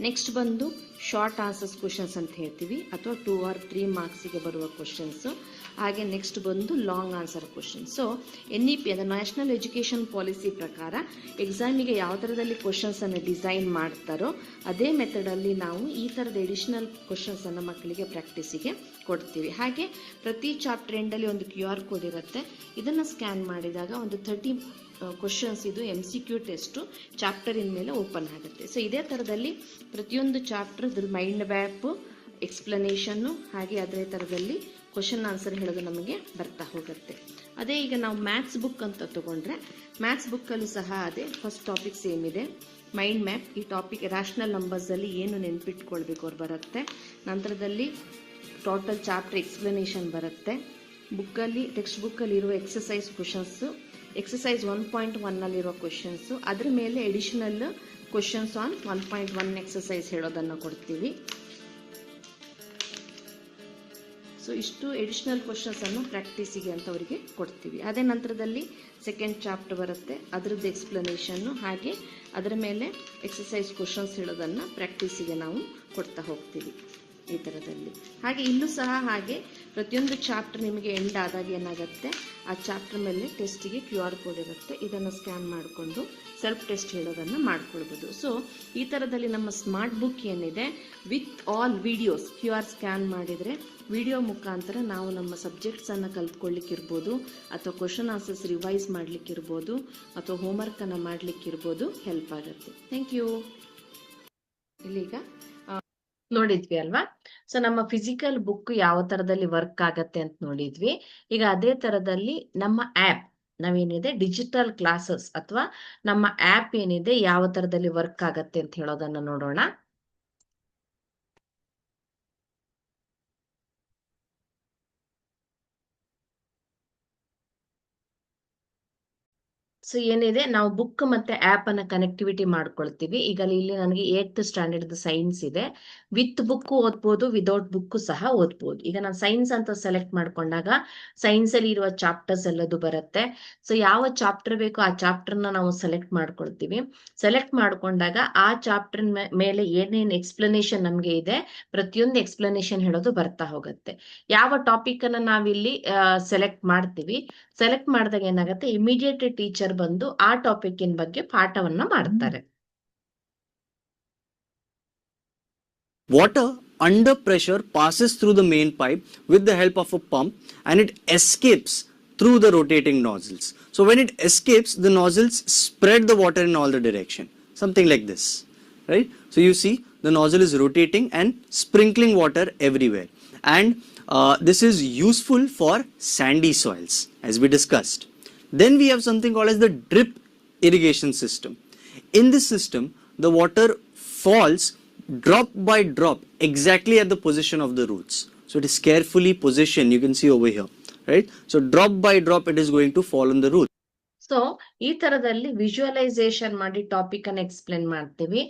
ನೆಕ್ಸ್ಟ್ ಬಂದು ಶಾರ್ಟ್ ಆನ್ಸರ್ಸ್ ಕ್ವಶನ್ಸ್ ಅಂತ ಹೇಳ್ತೀವಿ, ಅಥವಾ 2 or 3 ಮಾರ್ಕ್ಸಿಗೆ ಬರುವ ಕ್ವಶನ್ಸು. ಹಾಗೆ ನೆಕ್ಸ್ಟ್ ಬಂದು long answer questions. So NEP ಅಂದರೆ ನ್ಯಾಷನಲ್ ಎಜುಕೇಷನ್ ಪಾಲಿಸಿ ಪ್ರಕಾರ ಎಕ್ಸಾಮಿಗೆ ಯಾವ ಥರದಲ್ಲಿ ಕ್ವಶನ್ಸನ್ನು ಡಿಸೈನ್ ಮಾಡ್ತಾರೋ ಅದೇ ಮೆಥಡಲ್ಲಿ ನಾವು ಈ ಥರದ ಎಡಿಷನಲ್ ಕ್ವಶನ್ಸನ್ನು ಮಕ್ಕಳಿಗೆ ಪ್ರಾಕ್ಟೀಸಿಗೆ ಕೊಡ್ತೀವಿ. ಹಾಗೆ ಪ್ರತಿ ಚಾಪ್ಟರ್ ಎಂಡಲ್ಲಿ ಒಂದು QR ಕೋಡ್ ಇರುತ್ತೆ. ಇದನ್ನು ಸ್ಕ್ಯಾನ್ ಮಾಡಿದಾಗ ಒಂದು 30 ಕ್ವಶನ್ಸ್ ಇದು MCQ ಟೆಸ್ಟು ಚಾಪ್ಟರಿನ ಮೇಲೆ ಓಪನ್ ಆಗುತ್ತೆ. ಸೊ ಇದೇ ಥರದಲ್ಲಿ ಪ್ರತಿಯೊಂದು ಚಾಪ್ಟರ್ ಮೈಂಡ್ ಮ್ಯಾಪು, ಎಕ್ಸ್ಪ್ಲನೇಷನ್ನು, ಹಾಗೆ ಅದೇ ಥರದಲ್ಲಿ ಕ್ವಶನ್ ಆನ್ಸರ್ ಹೇಳೋದು ನಮಗೆ ಬರ್ತಾ ಹೋಗುತ್ತೆ. ಅದೇ ಈಗ ನಾವು ಮ್ಯಾಥ್ಸ್ ಬುಕ್ ಅಂತ ತಗೊಂಡ್ರೆ ಮ್ಯಾಥ್ಸ್ ಬುಕ್ಕಲ್ಲೂ ಸಹ ಅದೇ ಫಸ್ಟ್ ಟಾಪಿಕ್ ಸೇಮ್ ಇದೆ, ಮೈಂಡ್ ಮ್ಯಾಪ್. ಈ ಟಾಪಿಕ್ ರ್ಯಾಷನಲ್ ನಂಬರ್ಸಲ್ಲಿ ಏನು ನೆನ್ಪಿಟ್ಕೊಳ್ಬೇಕು ಅವ್ರು ಬರುತ್ತೆ. ನಂತರದಲ್ಲಿ ಟೋಟಲ್ ಚಾಪ್ಟರ್ ಎಕ್ಸ್ಪ್ಲನೇಷನ್ ಬರುತ್ತೆ. ಬುಕ್ಕಲ್ಲಿ ಟೆಕ್ಸ್ಟ್ ಬುಕ್ಕಲ್ಲಿ ಇರುವ ಎಕ್ಸಸೈಸ್ ಕ್ವಶನ್ಸು, ಎಕ್ಸಸೈಸ್ 1.1ನಲ್ಲಿರುವ ಕ್ವಶನ್ಸು, ಅದ್ರ ಮೇಲೆ ಎಡಿಷನಲ್ ಕ್ವಶನ್ಸ್ ಆನ್ 1.1 ಎಕ್ಸಸೈಸ್ ಹೇಳೋದನ್ನು ಕೊಡ್ತೀವಿ. ಸೊ ಇಷ್ಟು ಎಡಿಷನಲ್ ಕ್ವಶನ್ಸನ್ನು ಪ್ರಾಕ್ಟೀಸಿಗೆ ಅಂತ ಅವರಿಗೆ ಕೊಡ್ತೀವಿ. ಅದೇ ನಂತರದಲ್ಲಿ ಸೆಕೆಂಡ್ ಚಾಪ್ಟರ್ ಬರುತ್ತೆ, ಅದರದ್ದು ಎಕ್ಸ್ಪ್ಲನೇಷನ್ನು, ಹಾಗೆ ಅದರ ಮೇಲೆ ಎಕ್ಸಸೈಸ್ ಕ್ವಶನ್ಸ್ ಹೇಳೋದನ್ನು ಪ್ರಾಕ್ಟೀಸಿಗೆ ನಾವು ಕೊಡ್ತಾ ಹೋಗ್ತೀವಿ ಈ ಥರದಲ್ಲಿ. ಹಾಗೆ ಇಲ್ಲೂ ಸಹ ಹಾಗೆ ಪ್ರತಿಯೊಂದು ಚಾಪ್ಟರ್ ನಿಮಗೆ ಎಂಡ್ ಆದಾಗ ಏನಾಗುತ್ತೆ, ಆ ಚಾಪ್ಟರ್ ಮೇಲೆ ಟೆಸ್ಟಿಗೆ QR ಕೋಡ್ ಇರುತ್ತೆ. ಇದನ್ನು ಸ್ಕ್ಯಾನ್ ಮಾಡಿಕೊಂಡು ಸೆಲ್ಫ್ ಟೆಸ್ಟ್ ಹೇಳೋದನ್ನು ಮಾಡ್ಕೊಳ್ಬೋದು. ಸೊ ಈ ಥರದಲ್ಲಿ ನಮ್ಮ ಸ್ಮಾರ್ಟ್ ಬುಕ್ ಏನಿದೆ with all videos QR scan ಮಾಡಿದರೆ ವಿಡಿಯೋ ಮುಖಾಂತರ ನಾವು ನಮ್ಮ ಸಬ್ಜೆಕ್ಟ್ಸನ್ನು ಕಲ್ತ್ಕೊಳ್ಳಿಕ್ಕಿರ್ಬೋದು, ಅಥವಾ ಕ್ವಶನ್ ಆನ್ಸರ್ಸ್ ರಿವೈಸ್ ಮಾಡಲಿಕ್ಕಿರ್ಬೋದು, ಅಥವಾ ಹೋಮ್ವರ್ಕನ್ನು ಮಾಡಲಿಕ್ಕಿರ್ಬೋದು, ಹೆಲ್ಪ್ ಆಗುತ್ತೆ. Thank you. ಇಲ್ಲೀಗ ನೋಡಿದ್ವಿ ಅಲ್ವಾ? ಸೊ ನಮ್ಮ ಫಿಸಿಕಲ್ ಬುಕ್ ಯಾವ ತರದಲ್ಲಿ ವರ್ಕ್ ಆಗತ್ತೆ ಅಂತ ನೋಡಿದ್ವಿ. ಈಗ ಅದೇ ತರದಲ್ಲಿ ನಮ್ಮ ಆಪ್ ನಾವೇನಿದೆ ಡಿಜಿಟಲ್ ಕ್ಲಾಸಸ್ ಅಥವಾ ನಮ್ಮ ಆಪ್ ಏನಿದೆ ಯಾವ ತರದಲ್ಲಿ ವರ್ಕ್ ಆಗತ್ತೆ ಅಂತ ಹೇಳೋದನ್ನ ನೋಡೋಣ. ಸೊ ಏನಿದೆ ನಾವು ಬುಕ್ ಮತ್ತೆ ಆಪ್ ಅನ್ನ ಕನೆಕ್ಟಿವಿಟಿ ಮಾಡ್ಕೊಳ್ತೀವಿ. ಈಗ ಇಲ್ಲಿ ನನಗೆ 8th ಸ್ಟ್ಯಾಂಡರ್ಡ್ ಸೈನ್ಸ್ ಇದೆ. ವಿತ್ ಬುಕ್ ಓದ್ಬೋದು, ವಿದೌಟ್ ಬುಕ್ ಸಹ ಓದ್ಬೋದು. ಈಗ ನಾನು ಸೈನ್ಸ್ ಅಂತ ಸೆಲೆಕ್ಟ್ ಮಾಡ್ಕೊಂಡಾಗ ಸೈನ್ಸ್ ಅಲ್ಲಿ ಇರುವ ಚಾಪ್ಟರ್ಸ್ ಎಲ್ಲದು ಬರುತ್ತೆ. ಸೊ ಯಾವ ಚಾಪ್ಟರ್ ಬೇಕೋ ಆ ಚಾಪ್ಟರ್ನ ನಾವು ಸೆಲೆಕ್ಟ್ ಮಾಡ್ಕೊಳ್ತೀವಿ. ಸೆಲೆಕ್ಟ್ ಮಾಡ್ಕೊಂಡಾಗ ಆ ಚಾಪ್ಟರ್ ಮೇಲೆ ಏನೇನ್ ಎಕ್ಸ್ಪ್ಲನೇಷನ್ ನಮ್ಗೆ ಇದೆ ಪ್ರತಿಯೊಂದು ಎಕ್ಸ್ಪ್ಲನೇಷನ್ ಹೇಳೋದು ಬರ್ತಾ ಹೋಗುತ್ತೆ. ಯಾವ ಟಾಪಿಕ್ ಅನ್ನ ನಾವಿಲ್ಲಿ ಸೆಲೆಕ್ಟ್ ಮಾಡ್ತೀವಿ, ಸೆಲೆಕ್ಟ್ ಮಾಡಿದಾಗ ಏನಾಗುತ್ತೆ, ಇಮಿಡಿಯೇಟ್ ಟೀಚರ್ ಬಂದು ಆ ಟಾಪಿಕ್ ಬಗ್ಗೆ ಪಾಠವನ್ನ ಮಾಡ್ತಾರೆ. Water under pressure passes through the main pipe with the help of a pump, and it escapes through the rotating nozzles. So when it escapes, the nozzles spread the water in all the direction, something like this, right? So you see the nozzle is rotating and sprinkling water everywhere, and this is useful for sandy soils, as we discussed. Then we have something called as the drip irrigation system. In this system, the water falls drop by drop exactly at the position of the roots. So it is carefully positioned, you can see over here, right? So drop by drop it is going to fall on the roots. So ಈ ತರದಲ್ಲಿ ವಿಜುವಲೈಸೇಷನ್ ಮಾಡಿ ಟಾಪಿಕ್ ಅನ್ನ ಎಕ್ಸ್ಪ್ಲೇನ್ ಮಾಡ್ತೀವಿ.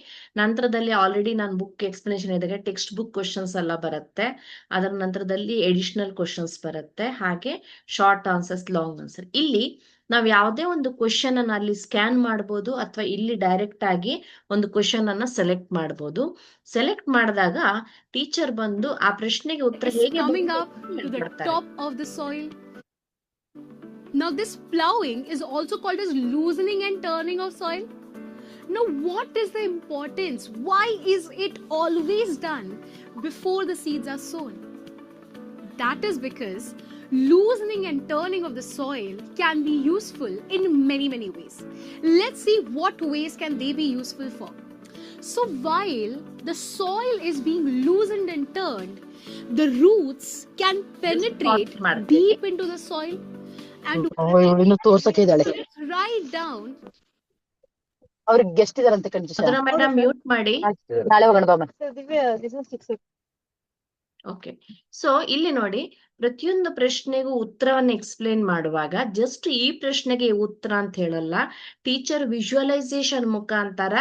ನಂತರದಲ್ಲಿ ಆಲ್ರೆಡಿ ನಾನು ಬುಕ್ ಎಕ್ಸ್ಪ್ಲನೇಷನ್ ಇದ್ದಾಗ ಟೆಕ್ಸ್ಟ್ ಬುಕ್ ಕ್ವಶನ್ಸ್ ಎಲ್ಲ ಬರುತ್ತೆ. ಅದರ ನಂತರದಲ್ಲಿ ಎಡಿಷನಲ್ ಕ್ವಶನ್ಸ್ ಬರುತ್ತೆ, ಹಾಗೆ ಶಾರ್ಟ್ ಆನ್ಸರ್ಸ್, ಲಾಂಗ್ ಆನ್ಸರ್. ಇಲ್ಲಿ ನಾವ್ ಯಾವುದೇ ಒಂದು ಕ್ವಶನ್ ಅನ್ನ ಅಲ್ಲಿ ಸ್ಕ್ಯಾನ್ ಮಾಡ್ಬೋದು, ಅಥವಾ ಇಲ್ಲಿ ಡೈರೆಕ್ಟ್ ಆಗಿ ಒಂದು ಕ್ವಶನ್ ಅನ್ನ ಸೆಲೆಕ್ಟ್ ಮಾಡ್ಬೋದು. ಸೆಲೆಕ್ಟ್ ಮಾಡಿದಾಗ ಟೀಚರ್ ಬಂದು ಆ ಪ್ರಶ್ನೆಗೆ ಉತ್ತರ ಹೇಗೆ Now this ploughing is also called as loosening and turning of soil. Now what is the importance? Why is it always done before the seeds are sown? That is because loosening and turning of the soil can be useful in many ways. Let's see what ways can they be useful for. So while the soil is being loosened and turned, the roots can penetrate deep into the soil and right down. ಅವ್ರಿಗೆ ಗೆಸ್ಟ್ ಇದಾರಂತೆ ಮೇಡಮ್ ಮ್ಯೂಟ್ ಮಾಡಿ. ನಾಳೆ ಹೋಗೋಣ ಬಾಮ. ಓಕೆ, ಸೊ ಇಲ್ಲಿ ನೋಡಿ ಪ್ರತಿಯೊಂದು ಪ್ರಶ್ನೆಗೂ ಉತ್ತರವನ್ನು ಎಕ್ಸ್ಪ್ಲೇನ್ ಮಾಡುವಾಗ ಜಸ್ಟ್ ಈ ಪ್ರಶ್ನೆಗೆ ಉತ್ತರ ಅಂತ ಹೇಳಲ್ಲ, ಟೀಚರ್ ವಿಜುವಲೈಸೇಷನ್ ಮುಖಾಂತರ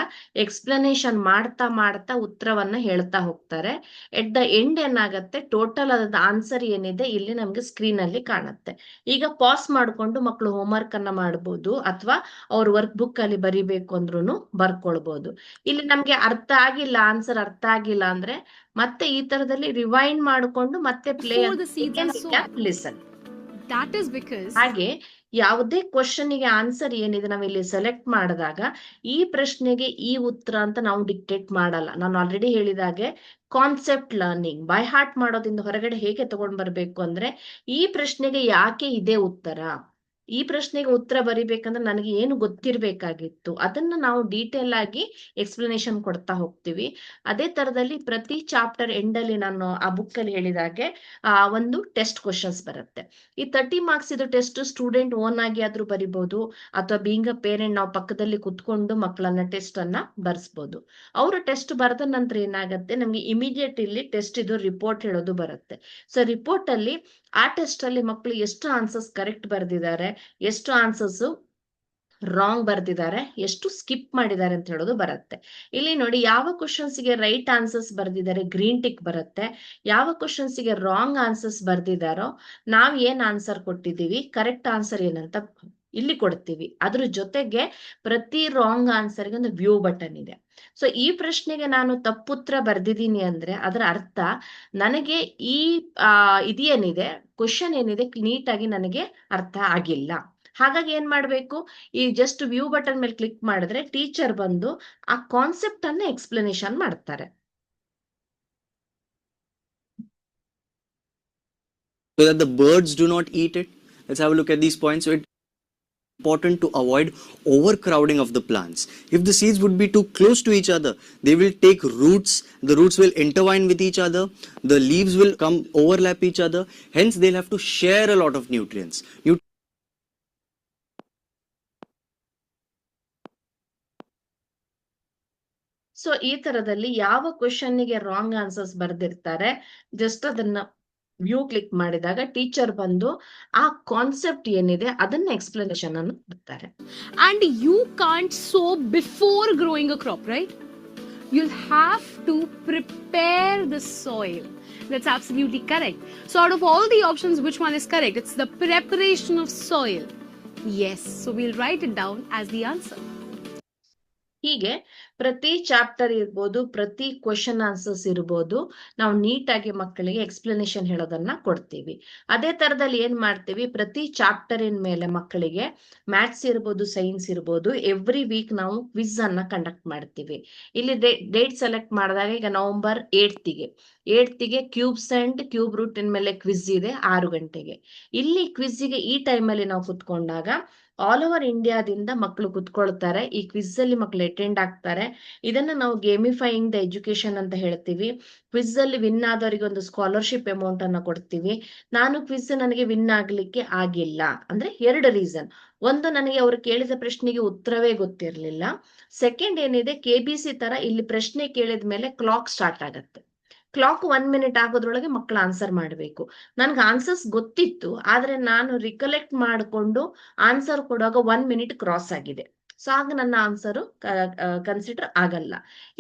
ಎಕ್ಸ್ಪ್ಲನೇಷನ್ ಮಾಡ್ತಾ ಮಾಡ್ತಾ ಉತ್ತರವನ್ನ ಹೇಳ್ತಾ ಹೋಗ್ತಾರೆ. ಎಟ್ ದ ಎಂಡ್ ಏನಾಗತ್ತೆ, ಟೋಟಲ್ ಅದ ಆನ್ಸರ್ ಏನಿದೆ ಇಲ್ಲಿ ನಮ್ಗೆ ಸ್ಕ್ರೀನ್ ಅಲ್ಲಿ ಕಾಣುತ್ತೆ. ಈಗ ಪಾಸ್ ಮಾಡ್ಕೊಂಡು ಮಕ್ಕಳು ಹೋಮ್ವರ್ಕ್ ಅನ್ನ ಮಾಡ್ಬೋದು, ಅಥವಾ ಅವ್ರ ವರ್ಕ್ ಬುಕ್ ಅಲ್ಲಿ ಬರಿಬೇಕು ಅಂದ್ರೂ ಬರ್ಕೊಳ್ಬಹುದು. ಇಲ್ಲಿ ನಮ್ಗೆ ಅರ್ಥ ಆಗಿಲ್ಲ, ಆನ್ಸರ್ ಅರ್ಥ ಆಗಿಲ್ಲ ಅಂದ್ರೆ ಮತ್ತೆ ಈ ತರದಲ್ಲಿ ರಿವೈಂಡ್ ಮಾಡಿಕೊಂಡು ಮತ್ತೆ play Before the seeds are sown. Listen. That is because ಹಾಗೆ ಯಾವುದೇ ಕ್ವಶನ್ಗೆ ಆನ್ಸರ್ ಏನಿದೆ ನಾವಿಲ್ಲಿ ಸೆಲೆಕ್ಟ್ ಮಾಡಿದಾಗ ಈ ಪ್ರಶ್ನೆಗೆ ಈ ಉತ್ತರ ಅಂತ ನಾವು ಡಿಕ್ಟೇಟ್ ಮಾಡಲ್ಲ. ನಾನು ಆಲ್ರೆಡಿ ಹೇಳಿದಾಗೆ ಕಾನ್ಸೆಪ್ಟ್ ಲರ್ನಿಂಗ್ ಬೈ ಹಾರ್ಟ್ ಮಾಡೋದ್ರಿಂದ ಹೊರಗಡೆ ಹೇಗೆ ತಗೊಂಡ್ ಬರ್ಬೇಕು ಅಂದ್ರೆ, ಈ ಪ್ರಶ್ನೆಗೆ ಯಾಕೆ ಇದೆ ಉತ್ತರ, ಈ ಪ್ರಶ್ನೆಗೆ ಉತ್ತರ ಬರಿಬೇಕಂದ್ರೆ ನನಗೆ ಏನು ಗೊತ್ತಿರ್ಬೇಕಾಗಿತ್ತು, ಅದನ್ನ ನಾವು ಡೀಟೇಲ್ ಆಗಿ ಎಕ್ಸ್ಪ್ಲನೇಷನ್ ಕೊಡ್ತಾ ಹೋಗ್ತೀವಿ. ಅದೇ ತರದಲ್ಲಿ ಪ್ರತಿ ಚಾಪ್ಟರ್ ಎಂಡ್ ಅಲ್ಲಿ ನಾನು ಆ ಬುಕ್ ಅಲ್ಲಿ ಹೇಳಿದಾಗೆ ಒಂದು ಟೆಸ್ಟ್ ಕ್ವಶನ್ಸ್ ಬರುತ್ತೆ. ಈ 30 ಮಾರ್ಕ್ಸ್ ಇದು ಟೆಸ್ಟ್ ಸ್ಟೂಡೆಂಟ್ ಓನ್ ಆಗಿ ಆದ್ರೂ ಬರಿಬಹುದು, ಅಥವಾ ಬೀಂಗ್ ಅ ಪೇರೆಂಟ್ ನಾವು ಪಕ್ಕದಲ್ಲಿ ಕುತ್ಕೊಂಡು ಮಕ್ಕಳನ್ನ ಟೆಸ್ಟ್ ಅನ್ನ ಬರ್ಸ್ಬೋದು. ಅವರು ಟೆಸ್ಟ್ ಬರೆದ ನಂತರ ಏನಾಗುತ್ತೆ, ನಮ್ಗೆ ಇಮಿಡಿಯೇಟ್ ಇಲ್ಲಿ ಟೆಸ್ಟ್ ಇದು ರಿಪೋರ್ಟ್ ಹೇಳೋದು ಬರುತ್ತೆ. ಸೊ ರಿಪೋರ್ಟ್ ಅಲ್ಲಿ ಆ ಟೆಸ್ಟ್ ಅಲ್ಲಿ ಮಕ್ಕಳು ಎಷ್ಟು ಆನ್ಸರ್ಸ್ ಕರೆಕ್ಟ್ ಬರ್ದಿದ್ದಾರೆ, ಎಷ್ಟು ಆನ್ಸರ್ಸ್ ರಾಂಗ್ ಬರ್ದಿದ್ದಾರೆ, ಎಷ್ಟು ಸ್ಕಿಪ್ ಮಾಡಿದ್ದಾರೆ ಅಂತ ಹೇಳೋದು ಬರುತ್ತೆ. ಇಲ್ಲಿ ನೋಡಿ, ಯಾವ ಕ್ವಶನ್ಸ್ ಗೆ ರೈಟ್ ಆನ್ಸರ್ಸ್ ಬರ್ದಿದ್ದಾರೆ ಗ್ರೀನ್ ಟಿಕ್ ಬರುತ್ತೆ, ಯಾವ ಕ್ವಶನ್ಸ್ ಗೆ ರಾಂಗ್ ಆನ್ಸರ್ಸ್ ಬರ್ದಿದಾರೋ ನಾವ್ ಏನ್ ಆನ್ಸರ್ ಕೊಟ್ಟಿದೀವಿ, ಕರೆಕ್ಟ್ ಆನ್ಸರ್ ಏನಂತ ಇಲ್ಲಿ ಕೊಡ್ತೀವಿ. ಅದ್ರ ಜೊತೆಗೆ ಪ್ರತಿ ರಾಂಗ್ ಆನ್ಸರ್ಗೆ ಒಂದು ವ್ಯೂ ಬಟನ್ ಇದೆ. ಸೊ ಈ ಪ್ರಶ್ನೆಗೆ ನಾನು ತಪ್ಪುತ್ತರ ಬರ್ದಿದ್ದೀನಿ ಅಂದ್ರೆ ಅದರ ಅರ್ಥ ನನಗೆ ಈ ಇದೇನಿದೆ ಕ್ವಶನ್ ಏನಿದೆ ನೀಟಾಗಿ ನನಗೆ ಅರ್ಥ ಆಗಿಲ್ಲ. ಹಾಗಾಗಿ ಏನ್ ಮಾಡ್ಬೇಕು, ಈ ಜಸ್ಟ್ ವ್ಯೂ ಬಟನ್ ಮೇಲೆ ಕ್ಲಿಕ್ ಮಾಡಿದ್ರೆ ಟೀಚರ್ ಬಂದು ಆ ಕಾನ್ಸೆಪ್ಟ್ ಅನ್ನ ಎಕ್ಸ್ಪ್ಲನೇಷನ್ ಮಾಡ್ತಾರೆ. So that the birds do not eat it. Let's have a look at these points. So it's important to avoid overcrowding of the plants. If the seeds would be too close to each other, they will take roots, the roots will intertwine with each other, the leaves will come overlap each other, hence they'll have to share a lot of nutrients. So ಈ ತರದಲ್ಲಿ ಯಾವ ಕ್ವಶನ್ಗೆ ರಾಂಗ್ ಆನ್ಸರ್ಸ್ ಬರ್ದಿರ್ತಾರೆ, ಜಸ್ಟ್ ಅದನ್ನ ವ್ಯೂ ಕ್ಲಿಕ್ ಮಾಡಿದಾಗ ಟೀಚರ್ ಬಂದು ಆ ಕಾನ್ಸೆಪ್ಟ್ ಏನಿದೆ ಅದನ್ನ ಎಕ್ಸ್ಪ್ಲನೇಷನ್ ಅನ್ನು ಕೊಡ್ತಾರೆ. and you can't sow before growing a crop, right? You'll have to prepare the soil. That's absolutely correct. So out of all the options, which one is correct? It's the preparation of soil. Yes, so we'll write it down as the answer. ಹೀಗೆ ಪ್ರತಿ ಚಾಪ್ಟರ್ ಇರ್ಬೋದು, ಪ್ರತಿ ಕ್ವಶನ್ ಆನ್ಸರ್ಸ್ ಇರ್ಬೋದು, ನಾವು ನೀಟಾಗಿ ಮಕ್ಕಳಿಗೆ ಎಕ್ಸ್ಪ್ಲನೇಷನ್ ಹೇಳೋದನ್ನ ಕೊಡ್ತೀವಿ. ಅದೇ ತರದಲ್ಲಿ ಏನ್ ಮಾಡ್ತೀವಿ, ಪ್ರತಿ ಚಾಪ್ಟರಿನ ಮೇಲೆ ಮಕ್ಕಳಿಗೆ ಮ್ಯಾಥ್ಸ್ ಇರ್ಬೋದು, ಸೈನ್ಸ್ ಇರ್ಬೋದು, ಎವ್ರಿ ವೀಕ್ ನಾವು ಕ್ವಿಜ್ ಅನ್ನ ಕಂಡಕ್ಟ್ ಮಾಡ್ತೀವಿ. ಇಲ್ಲಿ ಡೇಟ್ ಸೆಲೆಕ್ಟ್ ಮಾಡಿದಾಗ ಈಗ ನವೆಂಬರ್ 8ಗೆ ಕ್ಯೂಬ್ಸ್ ಅಂಡ್ ಕ್ಯೂಬ್ ರೂಟ್ ಮೇಲೆ ಕ್ವಿಜ್ ಇದೆ 6 ಗಂಟೆಗೆ. ಇಲ್ಲಿ ಕ್ವಿಜ್ಗೆ ಈ ಟೈಮಲ್ಲಿ ನಾವು ಕುತ್ಕೊಂಡಾಗ ಆಲ್ ಓವರ್ ಇಂಡಿಯಾದಿಂದ ಮಕ್ಕಳು ಕುತ್ಕೊಳ್ತಾರೆ. ಈ ಕ್ವಿಜ್ ಅಲ್ಲಿ ಮಕ್ಕಳು ಅಟೆಂಡ್ ಆಗ್ತಾರೆ. ಇದನ್ನ ನಾವು ಗೇಮಿಫೈಯಿಂಗ್ ದ ಎಜುಕೇಶನ್ ಅಂತ ಹೇಳ್ತೀವಿ. ಕ್ವಿಜ್ ಅಲ್ಲಿ ವಿನ್ ಆದವರಿಗೆ ಒಂದು ಸ್ಕಾಲರ್ಶಿಪ್ ಅಮೌಂಟ್ ಅನ್ನ ಕೊಡ್ತೀವಿ. ನಾನು ಕ್ವಿಜ್ ನನಗೆ ವಿನ್ ಆಗ್ಲಿಕ್ಕೆ ಆಗಿಲ್ಲ ಅಂದ್ರೆ 2 ರೀಸನ್. ಒಂದು, ನನಗೆ ಅವರು ಕೇಳಿದ ಪ್ರಶ್ನೆಗೆ ಉತ್ತರವೇ ಗೊತ್ತಿರಲಿಲ್ಲ. ಸೆಕೆಂಡ್ ಏನಿದೆ, KBC ತರ ಇಲ್ಲಿ ಪ್ರಶ್ನೆ ಕೇಳಿದ ಮೇಲೆ ಕ್ಲಾಕ್ ಸ್ಟಾರ್ಟ್ ಆಗತ್ತೆ. ಕ್ಲಾಕ್ 1 ಮಿನಿಟ್ ಆಗೋದ್ರೊಳಗೆ ಮಕ್ಕಳು ಆನ್ಸರ್ ಮಾಡಬೇಕು. ನನ್ಗೆ ಆನ್ಸರ್ಸ್ ಗೊತ್ತಿತ್ತು, ಆದ್ರೆ ನಾನು ರಿಕಲೆಕ್ಟ್ ಮಾಡಿಕೊಂಡು ಆನ್ಸರ್ ಕೊಡುವಾಗ 1 ಮಿನಿಟ್ ಕ್ರಾಸ್ ಆಗಿದೆ. ಸೊ ಆಗ ನನ್ನ ಆನ್ಸರು ಕನ್ಸಿಡರ್ ಆಗಲ್ಲ.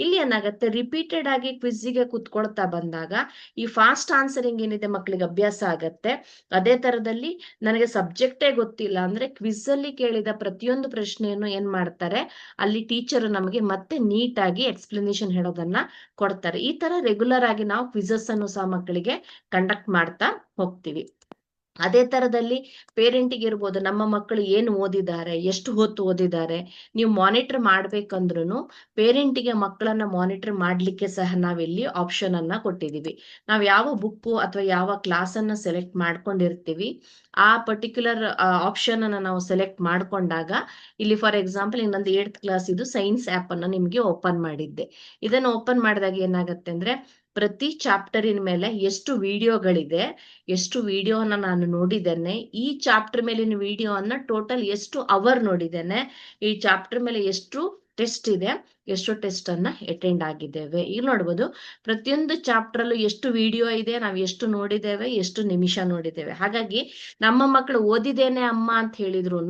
ಇಲ್ಲಿ ಏನಾಗತ್ತೆ, ರಿಪೀಟೆಡ್ ಆಗಿ ಕ್ವಿಜ್ಗೆ ಕುತ್ಕೊಳ್ತಾ ಬಂದಾಗ ಈ ಫಾಸ್ಟ್ ಆನ್ಸರಿಂಗ್ ಏನಿದೆ ಮಕ್ಕಳಿಗೆ ಅಭ್ಯಾಸ ಆಗತ್ತೆ. ಅದೇ ತರದಲ್ಲಿ ನನಗೆ ಸಬ್ಜೆಕ್ಟೇ ಗೊತ್ತಿಲ್ಲ ಅಂದ್ರೆ ಕ್ವಿಜ್ ಅಲ್ಲಿ ಕೇಳಿದ ಪ್ರತಿಯೊಂದು ಪ್ರಶ್ನೆಯನ್ನು ಏನ್ ಮಾಡ್ತಾರೆ, ಅಲ್ಲಿ ಟೀಚರ್ ನಮಗೆ ಮತ್ತೆ ನೀಟಾಗಿ ಎಕ್ಸ್ಪ್ಲನೇಷನ್ ಹೇಳೋದನ್ನ ಕೊಡ್ತಾರೆ. ಈ ತರ ರೆಗ್ಯುಲರ್ ಆಗಿ ನಾವು ಕ್ವಿಜಸ್ ಅನ್ನು ಸಹ ಮಕ್ಕಳಿಗೆ ಕಂಡಕ್ಟ್ ಮಾಡ್ತಾ ಹೋಗ್ತೀವಿ. ಅದೇ ತರದಲ್ಲಿ ಪೇರೆಂಟಿಗೆ ಇರ್ಬೋದು, ನಮ್ಮ ಮಕ್ಕಳು ಏನು ಓದಿದ್ದಾರೆ, ಎಷ್ಟು ಹೊತ್ತು ಓದಿದ್ದಾರೆ, ನೀವು ಮಾನಿಟರ್ ಮಾಡ್ಬೇಕಂದ್ರೂ ಪೇರೆಂಟಿಗೆ ಮಕ್ಕಳನ್ನ ಮಾನಿಟರ್ ಮಾಡ್ಲಿಕ್ಕೆ ಸಹ ನಾವಿಲ್ಲಿ ಆಪ್ಷನ್ ಅನ್ನ ಕೊಟ್ಟಿದೀವಿ. ನಾವ್ ಯಾವ ಬುಕ್ಕು ಅಥವಾ ಯಾವ ಕ್ಲಾಸ್ ಅನ್ನ ಸೆಲೆಕ್ಟ್ ಮಾಡ್ಕೊಂಡಿರ್ತೀವಿ, ಆ ಪರ್ಟಿಕ್ಯುಲರ್ ಆಪ್ಷನ್ ಅನ್ನ ನಾವು ಸೆಲೆಕ್ಟ್ ಮಾಡ್ಕೊಂಡಾಗ ಇಲ್ಲಿ ಫಾರ್ ಎಕ್ಸಾಂಪಲ್ ಇನ್ನೊಂದು 8th ಕ್ಲಾಸ್ ಇದು ಸೈನ್ಸ್ ಆಪ್ ಅನ್ನ ನಿಮ್ಗೆ ಓಪನ್ ಮಾಡಿದ್ದೆ. ಇದನ್ನ ಓಪನ್ ಮಾಡಿದಾಗ ಏನಾಗತ್ತೆ ಅಂದ್ರೆ, ಪ್ರತಿ ಚಾಪ್ಟರಿನ ಮೇಲೆ ಎಷ್ಟು ವಿಡಿಯೋಗಳಿದೆ, ಎಷ್ಟು ವಿಡಿಯೋನ ನಾನು ನೋಡಿದ್ದೇನೆ, ಈ ಚಾಪ್ಟರ್ ಮೇಲಿನ ವಿಡಿಯೋ ಅನ್ನ ಟೋಟಲ್ ಎಷ್ಟು ಅವರ್ ನೋಡಿದ್ದೇನೆ, ಈ ಚಾಪ್ಟರ್ ಮೇಲೆ ಎಷ್ಟು ಟೆಸ್ಟ್ ಇದೆ, ಎಷ್ಟು ಟೆಸ್ಟ್ ಅನ್ನ ಅಟೆಂಡ್ ಆಗಿದ್ದೇವೆ. ಈಗ ನೋಡ್ಬೋದು ಪ್ರತಿಯೊಂದು ಚಾಪ್ಟರ್ ಅಲ್ಲೂ ಎಷ್ಟು ವಿಡಿಯೋ ಇದೆ, ನಾವು ಎಷ್ಟು ನೋಡಿದ್ದೇವೆ, ಎಷ್ಟು ನಿಮಿಷ ನೋಡಿದ್ದೇವೆ. ಹಾಗಾಗಿ ನಮ್ಮ ಮಕ್ಕಳು ಓದಿದ್ದೇನೆ ಅಮ್ಮ ಅಂತ ಹೇಳಿದ್ರು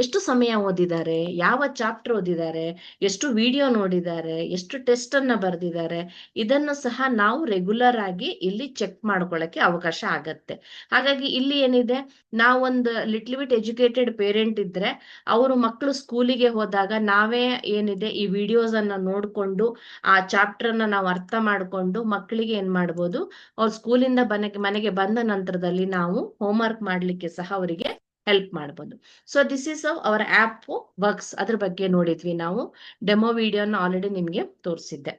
ಎಷ್ಟು ಸಮಯ ಓದಿದ್ದಾರೆ, ಯಾವ ಚಾಪ್ಟರ್ ಓದಿದ್ದಾರೆ, ಎಷ್ಟು ವಿಡಿಯೋ ನೋಡಿದ್ದಾರೆ, ಎಷ್ಟು ಟೆಸ್ಟ್ ಅನ್ನ ಬರೆದಿದ್ದಾರೆ, ಇದನ್ನು ಸಹ ನಾವು ರೆಗ್ಯುಲರ್ ಆಗಿ ಇಲ್ಲಿ ಚೆಕ್ ಮಾಡ್ಕೊಳ್ಳಕ್ಕೆ ಅವಕಾಶ ಆಗತ್ತೆ. ಹಾಗಾಗಿ ಇಲ್ಲಿ ಏನಿದೆ, ನಾವೊಂದು ಲಿಟ್ಲ್ ಬಿಟ್ ಎಜುಕೇಟೆಡ್ ಪೇರೆಂಟ್ ಇದ್ರೆ ಅವರು ಮಕ್ಕಳು ಸ್ಕೂಲಿಗೆ ಹೋದಾಗ ನಾವೇ ಏನಿದೆ ಈ ವಿಡಿಯೋಸ್ ಅನ್ನ ನೋಡ್ಕೊಂಡು ಆ ಚಾಪ್ಟರ್ ಅನ್ನ ನಾವು ಅರ್ಥ ಮಾಡ್ಕೊಂಡು ಮಕ್ಕಳಿಗೆ ಏನ್ ಮಾಡ್ಬೋದು, ಅವ್ರ ಸ್ಕೂಲಿಂದ ಮನೆಗೆ ಬಂದ ನಂತರದಲ್ಲಿ ನಾವು ಹೋಮ್ವರ್ಕ್ ಮಾಡ್ಲಿಕ್ಕೆ ಸಹ ಅವರಿಗೆ ಹೆಲ್ಪ್ ಮಾಡ್ಬೋದು. So this is our app works. ಅದ್ರ ಬಗ್ಗೆ ನೋಡಿದ್ವಿ ನಾವು. ಡೆಮೋ ವಿಡಿಯೋನ ಆಲ್ರೆಡಿ ನಿಮ್ಗೆ ತೋರಿಸಿದ್ದೆ.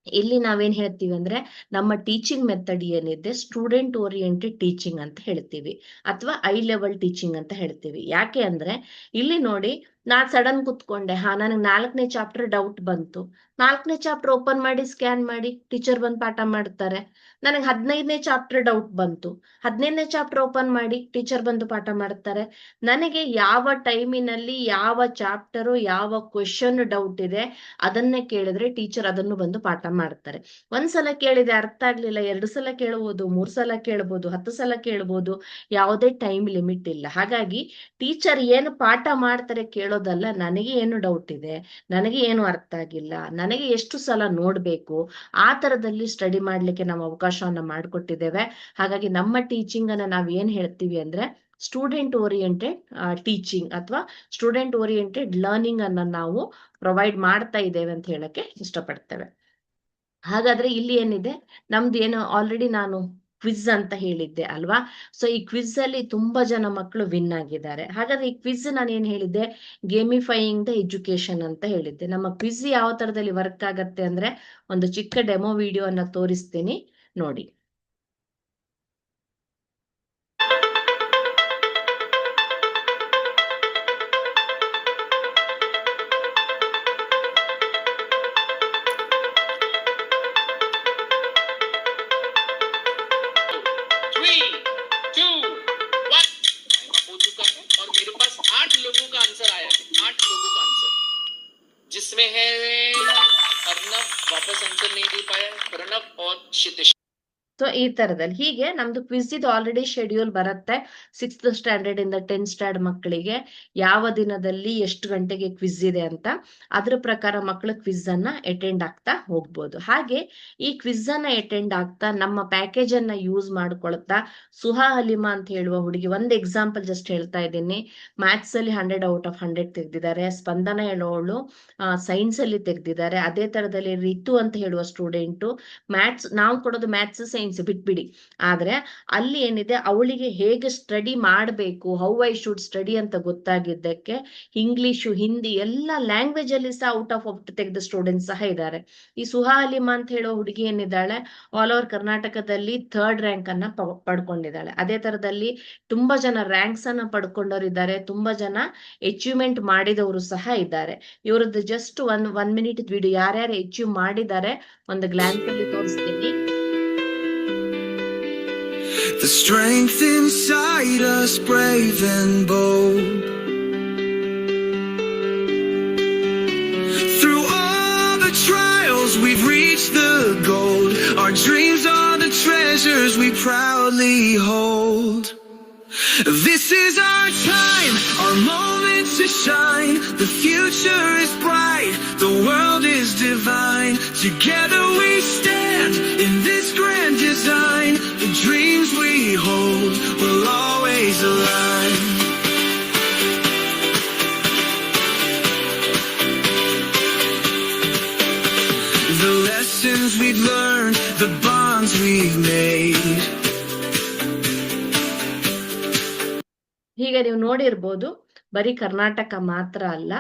ಇಲ್ಲಿ ನಾವೇನ್ ಹೇಳ್ತೀವಿ ಅಂದ್ರೆ, ನಮ್ಮ ಟೀಚಿಂಗ್ ಮೆಥಡ್ ಏನಿದೆ ಸ್ಟೂಡೆಂಟ್ ಓರಿಯೆಂಟೆಡ್ ಟೀಚಿಂಗ್ ಅಂತ ಹೇಳ್ತೀವಿ, ಅಥವಾ ಐ ಲೆವೆಲ್ ಟೀಚಿಂಗ್ ಅಂತ ಹೇಳ್ತೀವಿ. ಯಾಕೆ ಅಂದ್ರೆ ಇಲ್ಲಿ ನೋಡಿ, ನಾನ್ ಸಡನ್ ಕುತ್ಕೊಂಡೆ, ನನಗೆ 4ನೇ ಚಾಪ್ಟರ್ ಡೌಟ್ ಬಂತು, 4ನೇ ಚಾಪ್ಟರ್ ಓಪನ್ ಮಾಡಿ ಸ್ಕ್ಯಾನ್ ಮಾಡಿ ಟೀಚರ್ ಬಂದು ಪಾಠ ಮಾಡ್ತಾರೆ. ನನಗೆ 15ನೇ ಚಾಪ್ಟರ್ ಡೌಟ್ ಬಂತು, 15ನೇ ಚಾಪ್ಟರ್ ಓಪನ್ ಮಾಡಿ ಟೀಚರ್ ಬಂದು ಪಾಠ ಮಾಡ್ತಾರೆ. ನನಗೆ ಯಾವ ಟೈಮಿನಲ್ಲಿ ಯಾವ ಚಾಪ್ಟರು ಯಾವ ಕ್ವೆಶನ್ ಡೌಟ್ ಇದೆ ಅದನ್ನೇ ಕೇಳಿದ್ರೆ ಟೀಚರ್ ಅದನ್ನು ಬಂದು ಪಾಠ ಮಾಡ್ತಾರೆ. ಒಂದ್ಸಲ ಕೇಳಿದೆ ಅರ್ಥ ಆಗ್ಲಿಲ್ಲ, 2 ಸಲ ಕೇಳಬಹುದು, 3 ಸಲ ಕೇಳಬಹುದು, 10 ಸಲ ಕೇಳಬಹುದು, ಯಾವುದೇ ಟೈಮ್ ಲಿಮಿಟ್ ಇಲ್ಲ. ಹಾಗಾಗಿ ಟೀಚರ್ ಏನು ಪಾಠ ಮಾಡ್ತಾರೆ ಕೇಳೋದಲ್ಲ, ನನಗೆ ಏನು ಡೌಟ್ ಇದೆ, ನನಗೆ ಏನು ಅರ್ಥ ಆಗಿಲ್ಲ, ನನಗೆ ಎಷ್ಟು ಸಲ ನೋಡ್ಬೇಕು, ಆ ತರದಲ್ಲಿ ಸ್ಟಡಿ ಮಾಡ್ಲಿಕ್ಕೆ ನಾವು ಅವಕಾಶವನ್ನ ಮಾಡಿಕೊಟ್ಟಿದ್ದೇವೆ. ಹಾಗಾಗಿ ನಮ್ಮ ಟೀಚಿಂಗ್ ಅನ್ನ ನಾವ್ ಏನ್ ಹೇಳ್ತೀವಿ ಅಂದ್ರೆ, ಸ್ಟೂಡೆಂಟ್ ಓರಿಯೆಂಟೆಡ್ ಟೀಚಿಂಗ್ ಅಥವಾ ಸ್ಟೂಡೆಂಟ್ ಓರಿಯೆಂಟೆಡ್ ಲರ್ನಿಂಗ್ ಅನ್ನ ನಾವು ಪ್ರೊವೈಡ್ ಮಾಡ್ತಾ ಇದ್ದೇವೆ ಅಂತ ಹೇಳಕ್ಕೆ ಇಷ್ಟಪಡ್ತೇವೆ. ಹಾಗಾದ್ರೆ ಇಲ್ಲಿ ಏನಿದೆ, ನಮ್ದು ಏನು ಆಲ್ರೆಡಿ ನಾನು ಕ್ವಿಜ್ ಅಂತ ಹೇಳಿದ್ದೆ ಅಲ್ವಾ. ಸೊ ಈ ಕ್ವಿಜ್ ಅಲ್ಲಿ ತುಂಬಾ ಜನ ಮಕ್ಕಳು ವಿನ್ ಆಗಿದ್ದಾರೆ. ಹಾಗಾದ್ರೆ ಈ ಕ್ವಿಜ್ ನಾನು ಏನ್ ಹೇಳಿದ್ದೆ, ಗೇಮಿಫೈಯಿಂಗ್ ದ ಎಜುಕೇಶನ್ ಅಂತ ಹೇಳಿದ್ದೆ. ನಮ್ಮ ಕ್ವಿಜ್ ಯಾವ ತರದಲ್ಲಿ ವರ್ಕ್ ಆಗತ್ತೆ ಅಂದ್ರೆ, ಒಂದು ಚಿಕ್ಕ ಡೆಮೋ ವಿಡಿಯೋ ಅನ್ನ ತೋರಿಸ್ತೀನಿ ನೋಡಿ. जिसमें है अर्नब वापस आंसर नहीं दे पाया, प्रणब और क्षितिज। ಸೊ ಈ ತರದಲ್ಲಿ ಹೀಗೆ ನಮ್ದು ಕ್ವಿಜ್ ಇದು ಆಲ್ರೆಡಿ ಶೆಡ್ಯೂಲ್ ಬರುತ್ತೆ. 6th ಸ್ಟ್ಯಾಂಡರ್ಡ್ ಇಂದ 10th ಸ್ಟ್ಯಾಂಡರ್ಡ್ ಮಕ್ಕಳಿಗೆ ಯಾವ ದಿನದಲ್ಲಿ ಎಷ್ಟು ಗಂಟೆಗೆ ಕ್ವಿಜ್ ಇದೆ ಅಂತ, ಅದ್ರ ಪ್ರಕಾರ ಮಕ್ಕಳು ಕ್ವಿಜ್ ಅನ್ನ ಅಟೆಂಡ್ ಆಗ್ತಾ ಹೋಗ್ಬೋದು. ಹಾಗೆ ಈ ಕ್ವಿಜ್ ಅನ್ನ ಅಟೆಂಡ್ ಆಗ್ತಾ ನಮ್ಮ ಪ್ಯಾಕೇಜ್ ಅನ್ನ ಯೂಸ್ ಮಾಡ್ಕೊಳ್ತಾ ಸುಹಾ ಹಲಿಮಾ ಅಂತ ಹೇಳುವ ಹುಡುಗಿ, ಒಂದು ಎಕ್ಸಾಂಪಲ್ ಜಸ್ಟ್ ಹೇಳ್ತಾ ಇದ್ದೀನಿ, ಮ್ಯಾಥ್ಸ್ ಅಲ್ಲಿ 100 ಔಟ್ ಆಫ್ 100 ತೆಗೆದಿದ್ದಾರೆ. ಸ್ಪಂದನ ಹೇಳೋಳು ಸೈನ್ಸ್ ಅಲ್ಲಿ ತೆಗೆದಿದ್ದಾರೆ. ಅದೇ ತರದಲ್ಲಿ ರಿತು ಅಂತ ಹೇಳುವ ಸ್ಟೂಡೆಂಟು ಮ್ಯಾಥ್ಸ್, ನಾವು ಕೊಡೋದು ಮ್ಯಾಥ್ಸ್ ಸೈನ್ಸ್ ಬಿಟ್ಬಿಡಿ, ಆದ್ರೆ ಅಲ್ಲಿ ಏನಿದೆ ಅವಳಿಗೆ ಹೇಗೆ ಸ್ಟಡಿ ಮಾಡಬೇಕು, ಹೌ ಐ ಶುಡ್ ಸ್ಟಡಿ ಅಂತ ಗೊತ್ತಾಗಿದ್ದಕ್ಕೆ ಇಂಗ್ಲಿಷು, ಹಿಂದಿ ಎಲ್ಲ ಲ್ಯಾಂಗ್ವೇಜ್ ಅಲ್ಲಿ ಸಹ ಔಟ್ ಆಫ್ ತೆಗೆದ ಸ್ಟೂಡೆಂಟ್ಸ್ ಸಹ ಇದ್ದಾರೆ. ಈ ಸುಹಾ ಹಲಿಮಾ ಅಂತ ಹೇಳೋ ಹುಡುಗಿ ಏನಿದ್ದಾಳೆ, ಆಲ್ ಓವರ್ ಕರ್ನಾಟಕದಲ್ಲಿ 3rd ರ್ಯಾಂಕ್ ಅನ್ನ ಪಡ್ಕೊಂಡಿದ್ದಾಳೆ. ಅದೇ ತರದಲ್ಲಿ ತುಂಬಾ ಜನ ರ್ಯಾಂಕ್ಸ್ ಅನ್ನ ಪಡ್ಕೊಂಡವ್ರು ಇದ್ದಾರೆ, ತುಂಬಾ ಜನ ಅಚೀವ್ಮೆಂಟ್ ಮಾಡಿದವರು ಸಹ ಇದ್ದಾರೆ. ಇವ್ರದ್ದು ಜಸ್ಟ್ ಒನ್ ಮಿನಿಟ್ ವಿಡಿಯೋ ಯಾರ್ಯಾರು ಅಚೀವ್ ಮಾಡಿದ್ದಾರೆ ಒಂದು ಗ್ಲಾನ್ಸ್ ಅಲ್ಲಿ ತೋರಿಸ್ತೀನಿ. The strength inside us, brave and bold. Through all the trials, we've reached the goal. Our dreams are the treasures we proudly hold. This is our time, our moment to shine. The future is bright, the world is divine. Together we stand in this grand design. The dreams we hold will always align. The lessons we've learned, the bonds we've made. ಹೀಗೆ ನೀವು ನೋಡಿರ್ಬೋದು, ಬರೀ ಕರ್ನಾಟಕ ಮಾತ್ರ ಅಲ್ಲ,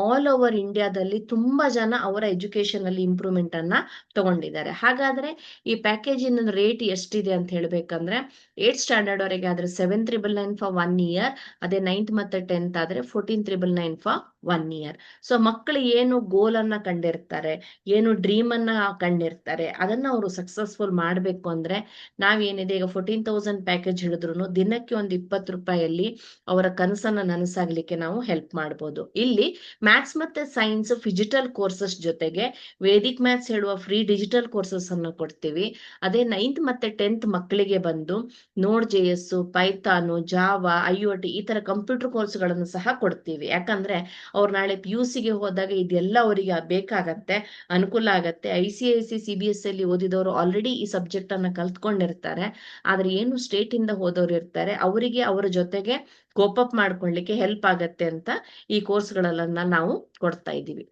ಆಲ್ ಓವರ್ ಇಂಡಿಯಾದಲ್ಲಿ ತುಂಬಾ ಜನ ಅವರ ಎಜುಕೇಶನ್ ಅಲ್ಲಿ ಇಂಪ್ರೂವ್ಮೆಂಟ್ ಅನ್ನ ತಗೊಂಡಿದ್ದಾರೆ. ಹಾಗಾದ್ರೆ ಈ ಪ್ಯಾಕೇಜಿನ ರೇಟ್ ಎಷ್ಟಿದೆ ಅಂತ ಹೇಳ್ಬೇಕಂದ್ರೆ, 8th ಸ್ಟ್ಯಾಂಡರ್ಡ್ ವರೆಗೆ ಆದ್ರೆ 7,999 ಫಾರ್ 1 ಇಯರ್, ಅದೇ 9th ಮತ್ತೆ 10th ಆದ್ರೆ 14,999 ಫಾರ್ 1 ಇಯರ್. ಸೊ ಮಕ್ಕಳು ಏನು ಗೋಲ್ ಅನ್ನ ಕಂಡಿರ್ತಾರೆ, ಏನು ಡ್ರೀಮ್ ಅನ್ನ ಕಂಡಿರ್ತಾರೆ, ಅದನ್ನ ಅವರು ಸಕ್ಸಸ್ಫುಲ್ ಮಾಡ್ಬೇಕು ಅಂದ್ರೆ ನಾವೇನಿದೆ ಈಗ 14,000 ಪ್ಯಾಕೇಜ್ ಹಿಡಿದ್ರು ದಿನಕ್ಕೆ ಒಂದು 20 ರೂಪಾಯಲ್ಲಿ ಅವರ ಕನಸನ್ನ ನನಸಾಗ್ಲಿಕ್ಕೆ ನಾವು ಹೆಲ್ಪ್ ಮಾಡ್ಬೋದು. ಇಲ್ಲಿ ಮ್ಯಾಥ್ಸ್ ಮತ್ತೆ ಸೈನ್ಸ್ ಫಿಜಿಟಲ್ ಕೋರ್ಸಸ್ ಜೊತೆಗೆ ವೇದಿಕ್ ಮ್ಯಾಥ್ಸ್ ಹೇಳುವ ಫ್ರೀ ಡಿಜಿಟಲ್ ಕೋರ್ಸಸ್ ಅನ್ನು ಕೊಡ್ತೀವಿ. ಅದೇ 9th ಮತ್ತೆ 10th ಮಕ್ಕಳಿಗೆ ಬಂದು ನೋಡ್ JS, ಪೈಥಾನು, ಜಾವಾ, IoT ಈ ತರ ಕಂಪ್ಯೂಟರ್ ಕೋರ್ಸ್ಗಳನ್ನು ಸಹ ಕೊಡ್ತೀವಿ. ಯಾಕಂದ್ರೆ ಅವ್ರು ನಾಳೆ PUC ಗೆ ಹೋದಾಗ ಇದೆಲ್ಲ ಅವರಿಗೆ ಬೇಕಾಗತ್ತೆ, ಅನುಕೂಲ ಆಗತ್ತೆ. ICISI CBSE ಅಲ್ಲಿ ಓದಿದವರು ಆಲ್ರೆಡಿ ಈ ಸಬ್ಜೆಕ್ಟ್ ಅನ್ನ ಕಲ್ತ್ಕೊಂಡಿರ್ತಾರೆ. ಆದ್ರೆ ಏನು ಸ್ಟೇಟ್ ಇಂದ ಹೋದವ್ರು ಇರ್ತಾರೆ, ಅವರಿಗೆ ಅವರ ಜೊತೆಗೆ ಕೋಪ್ ಅಪ್ ಮಾಡ್ಕೊಳ್ಳಿಕ್ಕೆ ಹೆಲ್ಪ್ ಆಗತ್ತೆ ಅಂತ ಈ ಕೋರ್ಸ್ಗಳನ್ನ ನಾವು ಕೊಡ್ತಾ ಇದ್ದೀವಿ.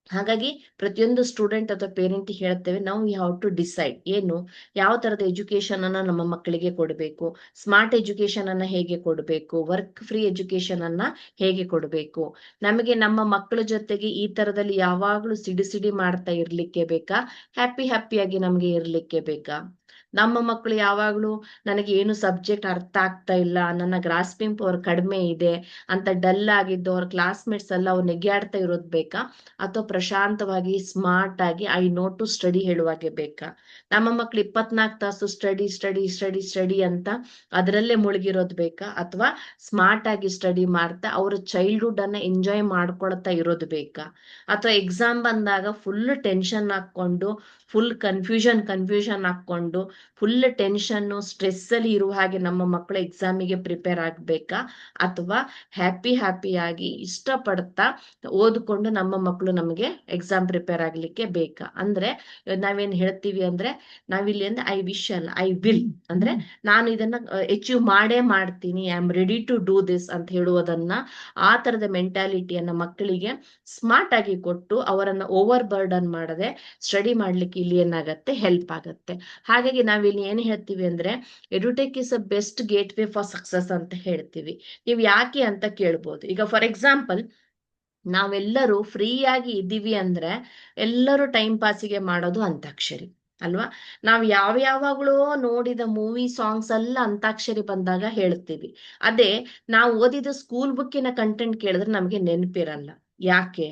ಹಾಗಾಗಿ ಪ್ರತಿಯೊಂದು ಸ್ಟೂಡೆಂಟ್ ಅಥವಾ ಪೇರೆಂಟ್ ಹೇಳ್ತೇವೆ, ನಾವು ಹ್ಯಾವ್ ಟು ಡಿಸೈಡ್ ಏನು ಯಾವ ತರದ ಎಜುಕೇಶನ್ ಅನ್ನ ನಮ್ಮ ಮಕ್ಕಳಿಗೆ ಕೊಡಬೇಕು, ಸ್ಮಾರ್ಟ್ ಎಜುಕೇಶನ್ ಅನ್ನ ಹೇಗೆ ಕೊಡಬೇಕು, ವರ್ಕ್ ಫ್ರೀ ಎಜುಕೇಶನ್ ಅನ್ನ ಹೇಗೆ ಕೊಡಬೇಕು, ನಮಗೆ ನಮ್ಮ ಮಕ್ಕಳ ಜೊತೆಗೆ ಈ ತರದಲ್ಲಿ ಯಾವಾಗ್ಲೂ ಸಿಡಿ ಮಾಡ್ತಾ ಇರ್ಲಿಕ್ಕೆ ಬೇಕಾ, ಹ್ಯಾಪಿಯಾಗಿ ನಮ್ಗೆ ಇರ್ಲಿಕ್ಕೆ ಬೇಕಾ, ನಮ್ಮ ಮಕ್ಕಳು ಯಾವಾಗ್ಲೂ ನನಗೆ ಏನು ಸಬ್ಜೆಕ್ಟ್ ಅರ್ಥ ಆಗ್ತಾ ಇಲ್ಲ, ನನ್ನ ಗ್ರಾಸ್ಪಿಂಗ್ ಪವರ್ ಕಡಿಮೆ ಇದೆ ಅಂತ ಡಲ್ ಆಗಿದ್ದು ಅವ್ರ ಕ್ಲಾಸ್ಮೇಟ್ಸ್ ಎಲ್ಲ ಅವ್ರು ನೆಗೆಯಾಡ್ತಾ ಇರೋದ್ ಬೇಕಾ, ಅಥವಾ ಪ್ರಶಾಂತವಾಗಿ ಸ್ಮಾರ್ಟ್ ಆಗಿ ಐ ನೋ ಟು ಸ್ಟಡಿ ಹೇಳುವಾಗೆ ಬೇಕಾ? ನಮ್ಮ ಮಕ್ಳು 24 ತಾಸು ಸ್ಟಡಿ ಅಂತ ಅದರಲ್ಲೇ ಮುಳುಗಿರೋದ್ ಬೇಕಾ, ಅಥವಾ ಸ್ಮಾರ್ಟ್ ಆಗಿ ಸ್ಟಡಿ ಮಾಡ್ತಾ ಅವ್ರ ಚೈಲ್ಡ್ಹುಡ್ ಅನ್ನ ಎಂಜಾಯ್ ಮಾಡ್ಕೊಳ್ತಾ ಇರೋದು ಬೇಕಾ? ಅಥವಾ ಎಕ್ಸಾಮ್ ಬಂದಾಗ ಫುಲ್ ಟೆನ್ಷನ್ ಹಾಕೊಂಡು ಫುಲ್ ಕನ್ಫ್ಯೂಷನ್ ಹಾಕೊಂಡು ಫುಲ್ ಟೆನ್ಷನ್ ಸ್ಟ್ರೆಸ್ ಅಲ್ಲಿ ಇರುವ ಹಾಗೆ ನಮ್ಮ ಮಕ್ಕಳು ಎಕ್ಸಾಮಿಗೆ ಪ್ರಿಪೇರ್ ಆಗ್ಬೇಕಾ, ಅಥವಾ ಹ್ಯಾಪಿಯಾಗಿ ಇಷ್ಟಪಡ್ತಾ ಓದ್ಕೊಂಡು ನಮ್ಮ ಮಕ್ಕಳು ನಮಗೆ ಎಕ್ಸಾಮ್ ಪ್ರಿಪೇರ್ ಆಗ್ಲಿಕ್ಕೆ ಬೇಕಾ? ಅಂದ್ರೆ ನಾವೇನ್ ಹೇಳ್ತೀವಿ ಅಂದ್ರೆ, ನಾವಿಲ್ಲಿ ಅಂದ್ರೆ ಐ ವಿಶ್ ಅಲ್ಲ, ಐ ವಿಲ್ ಅಂದ್ರೆ ನಾನು ಇದನ್ನ ಅಚೀವ್ ಮಾಡೇ ಮಾಡ್ತೀನಿ, I am ready to do this ಅಂತ ಹೇಳುವುದನ್ನ, ಆ ತರದ ಮೆಂಟಾಲಿಟಿಯನ್ನ ಮಕ್ಕಳಿಗೆ ಸ್ಮಾರ್ಟ್ ಆಗಿ ಕೊಟ್ಟು ಅವರನ್ನ ಓವರ್ ಬರ್ಡನ್ ಮಾಡದೆ ಸ್ಟಡಿ ಮಾಡ್ಲಿಕ್ಕೆ ಇಲ್ಲಿ ಏನಾಗತ್ತೆ, ಹೆಲ್ಪ್ ಆಗತ್ತೆ. ಹಾಗಾಗಿ ನಾವಿಲ್ಲಿ ಏನ್ ಹೇಳ್ತೀವಿ ಅಂದ್ರೆ, edutech is a best gateway for success ಅಂತ ಹೇಳ್ತೀವಿ. ನೀವು ಯಾಕೆ ಅಂತ ಕೇಳ್ಬೋದು. ಈಗ ಫಾರ್ ಎಕ್ಸಾಂಪಲ್, ನಾವೆಲ್ಲರೂ ಫ್ರೀ ಆಗಿ ಇದ್ದೀವಿ ಅಂದ್ರೆ ಎಲ್ಲರೂ ಟೈಮ್ ಪಾಸಿಗೆ ಮಾಡೋದು ಅಂತಾಕ್ಷರಿ ಅಲ್ವಾ? ನಾವ್ ಯಾವಾಗ್ಲೂ ನೋಡಿದ ಮೂವಿ ಸಾಂಗ್ಸ್ ಎಲ್ಲ ಅಂತಾಕ್ಷರಿ ಬಂದಾಗ ಹೇಳ್ತೀವಿ. ಅದೇ ನಾವು ಓದಿದ ಸ್ಕೂಲ್ ಬುಕ್ಕಿನ ಕಂಟೆಂಟ್ ಕೇಳಿದ್ರೆ ನಮ್ಗೆ ನೆನಪಿರಲ್ಲ. ಯಾಕೆ?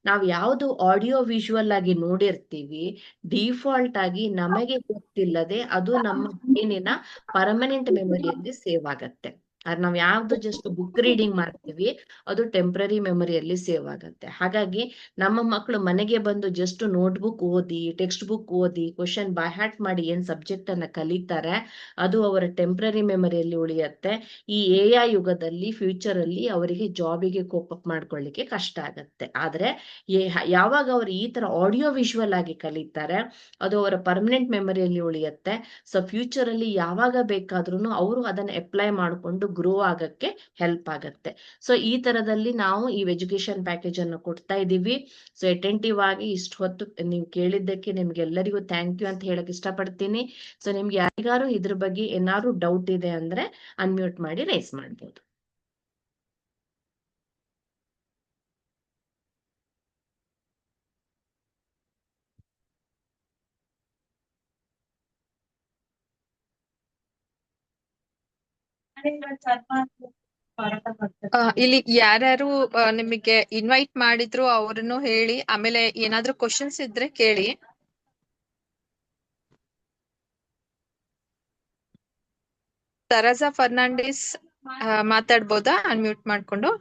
ನಾವ್ ಯಾವ್ದು ಆಡಿಯೋ ವಿಜುವಲ್ ಆಗಿ ನೋಡಿರ್ತೀವಿ, ಡಿಫಾಲ್ಟ್ ಆಗಿ ನಮಗೆ ಗೊತ್ತಿಲ್ಲದೆ ಅದು ನಮ್ಮ ಬ್ರೈನಿನ ಪರ್ಮನೆಂಟ್ ಮೆಮೊರಿಯಲ್ಲಿ ಸೇವ್ ಆಗತ್ತೆ. ನಾವ್ ಯಾವ್ದು ಜಸ್ಟ್ ಬುಕ್ ರೀಡಿಂಗ್ ಮಾಡ್ತೀವಿ ಅದು ಟೆಂಪ್ರರಿ ಮೆಮೊರಿಯಲ್ಲಿ ಸೇವ್ ಆಗತ್ತೆ. ಹಾಗಾಗಿ ನಮ್ಮ ಮಕ್ಕಳು ಮನೆಗೆ ಬಂದು ಜಸ್ಟ್ ನೋಟ್ಬುಕ್ ಓದಿ, ಟೆಕ್ಸ್ಟ್ ಬುಕ್ ಓದಿ, ಕ್ವಶನ್ ಬೈ ಹ್ಯಾಟ್ ಮಾಡಿ ಏನ್ ಸಬ್ಜೆಕ್ಟ್ ಅನ್ನ ಕಲಿತಾರೆ ಅದು ಅವರ ಟೆಂಪ್ರರಿ ಮೆಮೊರಿಯಲ್ಲಿ ಉಳಿಯತ್ತೆ. ಈ AI ಯುಗದಲ್ಲಿ ಫ್ಯೂಚರ್ ಅಲ್ಲಿ ಅವರಿಗೆ ಜಾಬಿಗೆ ಕೋಪ್ ಅಪ್ ಮಾಡ್ಕೊಳ್ಳಿಕ್ಕೆ ಕಷ್ಟ ಆಗತ್ತೆ. ಆದ್ರೆ ಯಾವಾಗ ಅವರು ಈ ತರ ಆಡಿಯೋ ವಿಜುವಲ್ ಆಗಿ ಕಲಿತಾರೆ ಅದು ಅವರ ಪರ್ಮನೆಂಟ್ ಮೆಮೊರಿಯಲ್ಲಿ ಉಳಿಯತ್ತೆ. ಸೊ ಫ್ಯೂಚರ್ ಅಲ್ಲಿ ಯಾವಾಗ ಬೇಕಾದ್ರೂ ಅವರು ಅದನ್ನ ಅಪ್ಲೈ ಮಾಡ್ಕೊಂಡು ಗ್ರೋ ಆಗಕ್ಕೆ ಹೆಲ್ಪ್ ಆಗತ್ತೆ. ಸೊ ಈ ತರದಲ್ಲಿ ನಾವು ಈ ಎಜುಕೇಶನ್ ಪ್ಯಾಕೇಜ್ ಅನ್ನು ಕೊಡ್ತಾ ಇದ್ದೀವಿ. ಸೊ ಅಟೆಂಟಿವ್ ಆಗಿ ಇಷ್ಟು ಹೊತ್ತು ನೀವು ಕೇಳಿದ್ದಕ್ಕೆ ನಿಮ್ಗೆಲ್ಲರಿಗೂ ಥ್ಯಾಂಕ್ ಯು ಅಂತ ಹೇಳಕ್ ಇಷ್ಟಪಡ್ತೀನಿ. ಸೊ ನಿಮ್ಗೆ ಯಾರಿಗಾರು ಇದ್ರ ಬಗ್ಗೆ ಏನಾದ್ರು ಡೌಟ್ ಇದೆ ಅಂದ್ರೆ ಅನ್ಮ್ಯೂಟ್ ಮಾಡಿ ರೈಸ್ ಮಾಡ್ಬೋದು. ಇಲ್ಲಿ ಯಾರ್ಯಾರು ನಿಮಗೆ ಇನ್ವೈಟ್ ಮಾಡಿದ್ರು ಅವ್ರನ್ನು ಹೇಳಿ, ಆಮೇಲೆ ಏನಾದ್ರೂ ಕ್ವಶನ್ಸ್ ಇದ್ರೆ ಕೇಳಿ. ತರಜಾ ಫರ್ನಾಂಡಿಸ್ ಮಾತಾಡ್ಬೋದಾ ಅನ್ಮ್ಯೂಟ್ ಮಾಡ್ಕೊಂಡು?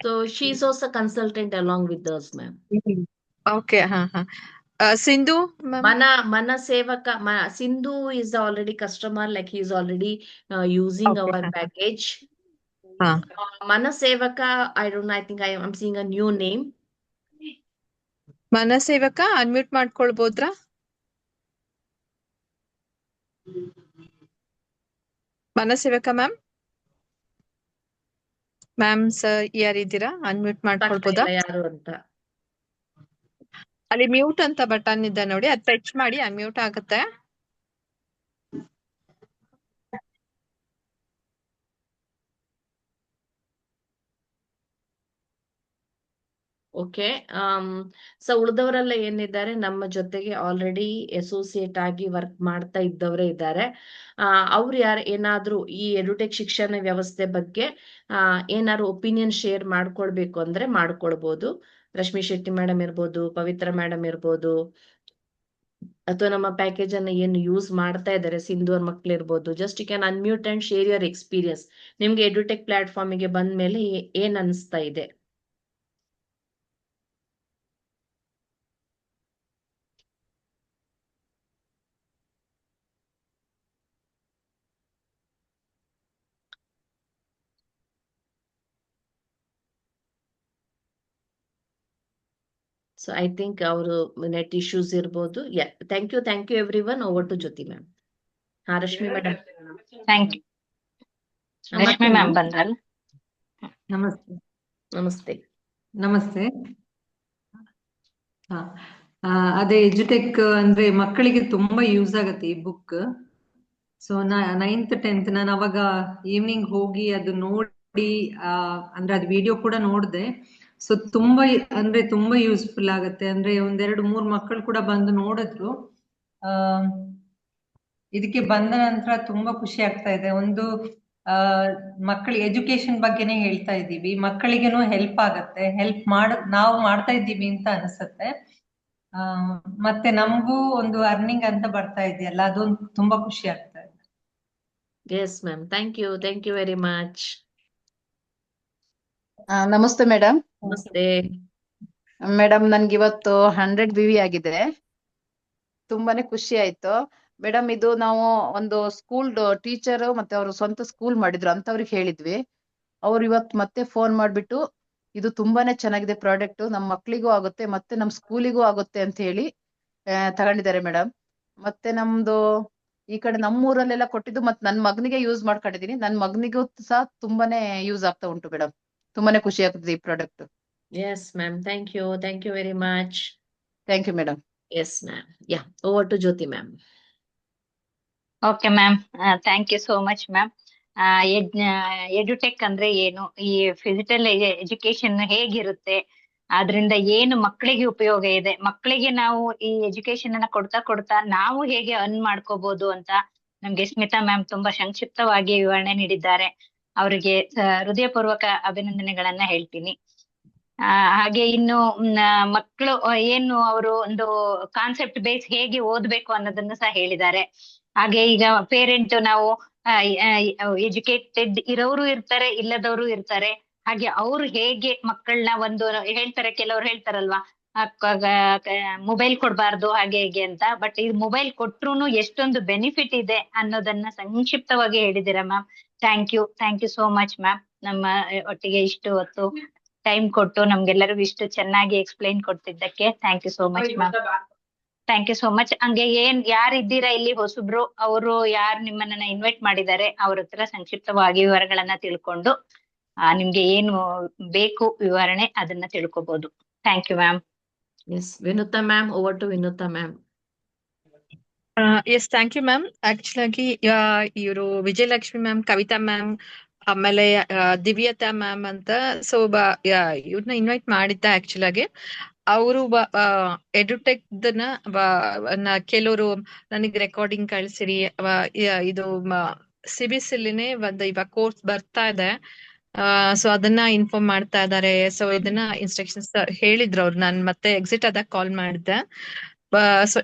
So she is also consultant along with us, ma'am. Okay, Sindhu ma'am. Mana Sevaka, Sindhu is already customer, like he is already using Okay, our package. ಹಾ. Mana Sevaka, I don't know, I think I am seeing a new name. ಮನಸೇವಕ ಅನ್ಮ್ಯೂಟ್ ಮಾಡ್ಕೊಳ್ಬೋದ್ರಾ? ಮನಸೇವಕ ಮ್ಯಾಮ್ ಸರ್ ಯಾರಿದ್ದೀರಾ? ಅನ್ಮ್ಯೂಟ್ ಮಾಡ್ಕೊಳ್ಬೋದಾ? ಯಾರು ಅಂತ ಅಲ್ಲಿ ಮ್ಯೂಟ್ ಅಂತ ಬಟನ್ ಇದೆ ನೋಡಿ, ಅದು ಟಚ್ ಮಾಡಿ ಅನ್ಮ್ಯೂಟ್ ಆಗುತ್ತೆ. ಓಕೆ. ಸೊ ಉಳಿದವರೆಲ್ಲ ಏನಿದ್ದಾರೆ ನಮ್ಮ ಜೊತೆಗೆ ಆಲ್ರೆಡಿ ಅಸೋಸಿಯೇಟ್ ಆಗಿ ವರ್ಕ್ ಮಾಡ್ತಾ ಇದ್ದವರೇ ಇದ್ದಾರೆ. ಅವ್ರು ಏನಾದ್ರು ಈ ಎಡ್ಯುಟೆಕ್ ಶಿಕ್ಷಣ ವ್ಯವಸ್ಥೆ ಬಗ್ಗೆ ಏನಾದ್ರು ಒಪಿನಿಯನ್ ಶೇರ್ ಮಾಡ್ಕೊಳ್ಬೇಕು ಅಂದ್ರೆ ಮಾಡ್ಕೊಳ್ಬಹುದು. ರಶ್ಮಿ ಶೆಟ್ಟಿ ಮೇಡಮ್ ಇರ್ಬೋದು, ಪವಿತ್ರ ಮೇಡಮ್ ಇರ್ಬೋದು, ಅಥವಾ ನಮ್ಮ ಪ್ಯಾಕೇಜ್ ಅನ್ನ ಏನು ಯೂಸ್ ಮಾಡ್ತಾ ಇದ್ದಾರೆ ಸಿಂಧು ಅವ್ರ ಮಕ್ಳು ಇರ್ಬೋದು. Just you can unmute and share your experience. ನಿಮ್ಗೆ ಎಡ್ಯುಟೆಕ್ ಪ್ಲಾಟ್ಫಾರ್ಮಿಗೆ ಬಂದ ಮೇಲೆ ಏನ್ ಅನ್ಸ್ತಾ ಇದೆ? ಸೊ ಐ ಥಿಂಕ್ ಅವರು ನೆಟ್ ಇಶ್ಯೂಸ್ ಇರ್ಬೋದು. Thank you everyone. Over to Jyothi ma'am. Rashmi madam. Thank you. Rashmi ma'am ಬಂದ್ರಲ್ಲ. ನಮಸ್ತೆ. ನಮಸ್ತೆ. ನಮಸ್ತೆ. ಹಾ, ಅದೇ ಎಜುಟೆಕ್ ಅಂದ್ರೆ ಮಕ್ಕಳಿಗೆ ತುಂಬಾ ಯೂಸ್ ಆಗತ್ತೆ ಈ ಬುಕ್. ಸೊ 9th 10th ನಾನು ಅವಾಗ ಈವ್ನಿಂಗ್ ಹೋಗಿ ಅದು ನೋಡಿ ಅಂದ್ರೆ ಅದು ವಿಡಿಯೋ ಕೂಡ ನೋಡಿದೆ. ಸೊ ತುಂಬಾ ಯೂಸ್ಫುಲ್ ಆಗತ್ತೆ. ಅಂದ್ರೆ 1-2-3 ಮಕ್ಕಳು ಕೂಡ ಬಂದು ನೋಡಿದ್ರು. ಇದಕ್ಕೆ ಬಂದ ನಂತರ ತುಂಬಾ ಖುಷಿ ಆಗ್ತಾ ಇದೆ. ಒಂದು ಮಕ್ಕಳ ಎಜುಕೇಶನ್ ಬಗ್ಗೆನೇ ಹೇಳ್ತಾ ಇದ್ದೀವಿ, ಮಕ್ಕಳಿಗೇನು ಹೆಲ್ಪ್ ಆಗತ್ತೆ, ನಾವು ಮಾಡ್ತಾ ಇದ್ದೀವಿ ಅಂತ ಅನ್ಸುತ್ತೆ. ಮತ್ತೆ ನಮಗೂ ಒಂದು ಅರ್ನಿಂಗ್ ಅಂತ ಬರ್ತಾ ಇದೆಯಲ್ಲ, ಅದೊಂದು ತುಂಬಾ ಖುಷಿ ಆಗ್ತಾ ಇದೆ. Yes ma'am, thank you very much. ನಮಸ್ತೆ ಮೇಡಮ್. ನಮಸ್ತೆ ಮೇಡಮ್, ನನ್ಗೆ ಇವತ್ತು 100 ವಿವಿ ಆಗಿದೆ. ತುಂಬಾನೇ ಖುಷಿ ಆಯ್ತು ಮೇಡಮ್. ಇದು ನಾವು ಒಂದು ಸ್ಕೂಲ್ ಟೀಚರ್ ಮತ್ತೆ ಅವರು ಸ್ವಂತ ಸ್ಕೂಲ್ ಮಾಡಿದ್ರು ಅಂತವ್ರಿಗೆ ಹೇಳಿದ್ವಿ. ಅವ್ರು ಇವತ್ತು ಮತ್ತೆ ಫೋನ್ ಮಾಡ್ಬಿಟ್ಟು ಇದು ತುಂಬಾನೇ ಚೆನ್ನಾಗಿದೆ ಪ್ರಾಡಕ್ಟ್, ನಮ್ಮ ಮಕ್ಳಿಗೂ ಆಗುತ್ತೆ ಮತ್ತೆ ನಮ್ ಸ್ಕೂಲಿಗೂ ಆಗುತ್ತೆ ಅಂತ ಹೇಳಿ ತಗೊಂಡಿದ್ದಾರೆ ಮೇಡಮ್. ಮತ್ತೆ ನಮ್ದು ಈ ಕಡೆ ನಮ್ಮೂರಲ್ಲೆಲ್ಲ ಕೊಟ್ಟಿದ್ದು ಮತ್ತೆ ನನ್ ಮಗನಿಗೆ ಯೂಸ್ ಮಾಡ್ಕೊಂಡಿದೀನಿ. ನನ್ ಮಗನಿಗೂ ಸಹ ತುಂಬಾನೇ ಯೂಸ್ ಆಗ್ತಾ ಉಂಟು ಮೇಡಮ್. ತುಂಬಾನೇ ಖುಷಿ ಆಗ್ತದೆ ಈ product. Yes ma'am, thank you very much. Thank you madam. Yes ma'am. Over to Jyothi ma'am. Okay ma'am, thank you so much ma'am. Edutech ಅಂದ್ರೆ ಏನು, ಈ ಫಿಸಿಕಲ್ ಎಜುಕೇಶನ್ ಹೇಗಿರುತ್ತೆ, ಆದ್ರಿಂದ ಏನು ಮಕ್ಕಳಿಗೆ ಉಪಯೋಗ ಇದೆ, ಮಕ್ಕಳಿಗೆ ನಾವು ಈ ಎಜುಕೇಶನ್ ಅನ್ನ ಕೊಡ್ತಾ ನಾವು ಹೇಗೆ ಅರ್ನ್ ಮಾಡ್ಕೋಬಹುದು ಅಂತ ನಮ್ಗೆ ಸ್ಮಿತಾ ಮ್ಯಾಮ್ ತುಂಬಾ ಸಂಕ್ಷಿಪ್ತವಾಗಿ ವಿವರಣೆ ನೀಡಿದ್ದಾರೆ. ಅವರಿಗೆ ಹೃದಯಪೂರ್ವಕ ಅಭಿನಂದನೆಗಳನ್ನ ಹೇಳ್ತೀನಿ. ಹಾಗೆ ಇನ್ನು ಮಕ್ಕಳು ಏನು ಅವರು ಒಂದು ಕಾನ್ಸೆಪ್ಟ್ ಬೇಸ್ ಹೇಗೆ ಓದ್ಬೇಕು ಅನ್ನೋದನ್ನು ಸಹ ಹೇಳಿದ್ದಾರೆ. ಹಾಗೆ ಈಗ ಪೇರೆಂಟ್ ನಾವು ಎಜುಕೇಟೆಡ್ ಇರೋರು ಇರ್ತಾರೆ, ಇಲ್ಲದವರು ಇರ್ತಾರೆ. ಹಾಗೆ ಅವ್ರು ಹೇಗೆ ಮಕ್ಕಳನ್ನ ಒಂದು ಹೇಳ್ತಾರೆ, ಕೆಲವ್ರು ಹೇಳ್ತಾರಲ್ವಾ ಮೊಬೈಲ್ ಕೊಡ್ಬಾರ್ದು ಹಾಗೆ ಹೇಗೆ ಅಂತ. ಬಟ್ ಈ ಮೊಬೈಲ್ ಕೊಟ್ರುನು ಎಷ್ಟೊಂದು ಬೆನಿಫಿಟ್ ಇದೆ ಅನ್ನೋದನ್ನ ಸಂಕ್ಷಿಪ್ತವಾಗಿ ಹೇಳಿದ್ದೀರಾ ma'am. Thank you so much ma'am. ನಮ್ಮ ಒಟ್ಟಿಗೆ ಇಷ್ಟು ಹೊತ್ತು ಟೈಮ್ ಕೊಟ್ಟು ನಮ್ಗೆಲ್ಲರಿಗೂ ಇಷ್ಟು ಚೆನ್ನಾಗಿ ಎಕ್ಸ್ಪ್ಲೈನ್ ಕೊಡ್ತಿದ್ದಕ್ಕೆ thank you so much ma'am. Thank you so much. ಹಂಗೆ ಯಾರಿದ್ದೀರಾ ಇಲ್ಲಿ ಹೊಸಬ್ರು, ಅವರು ಯಾರು ನಿಮ್ಮನ್ನ ಇನ್ವೈಟ್ ಮಾಡಿದ್ದಾರೆ ಅವ್ರ ಹತ್ರ ಸಂಕ್ಷಿಪ್ತವಾಗಿ ವಿವರಗಳನ್ನ ತಿಳ್ಕೊಂಡು ನಿಮ್ಗೆ ಏನು ಬೇಕು ವಿವರಣೆ ಅದನ್ನ ತಿಳ್ಕೊಬಹುದು. Thank you ma'am. Yes Vinutha ma'am. Over to Vinutha ma'am. Yes, thank you ma'am. Actual ಆಗಿ ಇವರು ವಿಜಯಲಕ್ಷ್ಮಿ ಮ್ಯಾಮ್, ಕವಿತಾ ಮ್ಯಾಮ್, ಆಮೇಲೆ ದಿವ್ಯತಾ ಮ್ಯಾಮ್ ಅಂತ ಸೊ ಇವ್ರನ್ನ ಇನ್ವೈಟ್ ಮಾಡಿದ್ದ. ಆಕ್ಚುಲ್ ಆಗಿ ಅವರು ಎಡ್ಯುಟೆಕ್ ಕೆಲವರು ನನಗೆ ರೆಕಾರ್ಡಿಂಗ್ ಕಳ್ಸಿರಿ, ಇದು ಸಿಬಿಸಿಲಿನೇ ಒಂದು ಇವಾಗ ಕೋರ್ಸ್ ಬರ್ತಾ ಇದೆ, ಸೊ ಅದನ್ನ ಇನ್ಫಾರ್ಮ್ ಮಾಡ್ತಾ ಇದ್ದಾರೆ. ಸೊ ಇದನ್ನ ಇನ್ಸ್ಟ್ರಕ್ಷನ್ಸ್ ಹೇಳಿದ್ರು ಅವ್ರು. ನಾನು ಮತ್ತೆ ಎಕ್ಸಿಟ್ ಆದಾಗ ಕಾಲ್ ಮಾಡಿದ್ದೆ. ಸೊ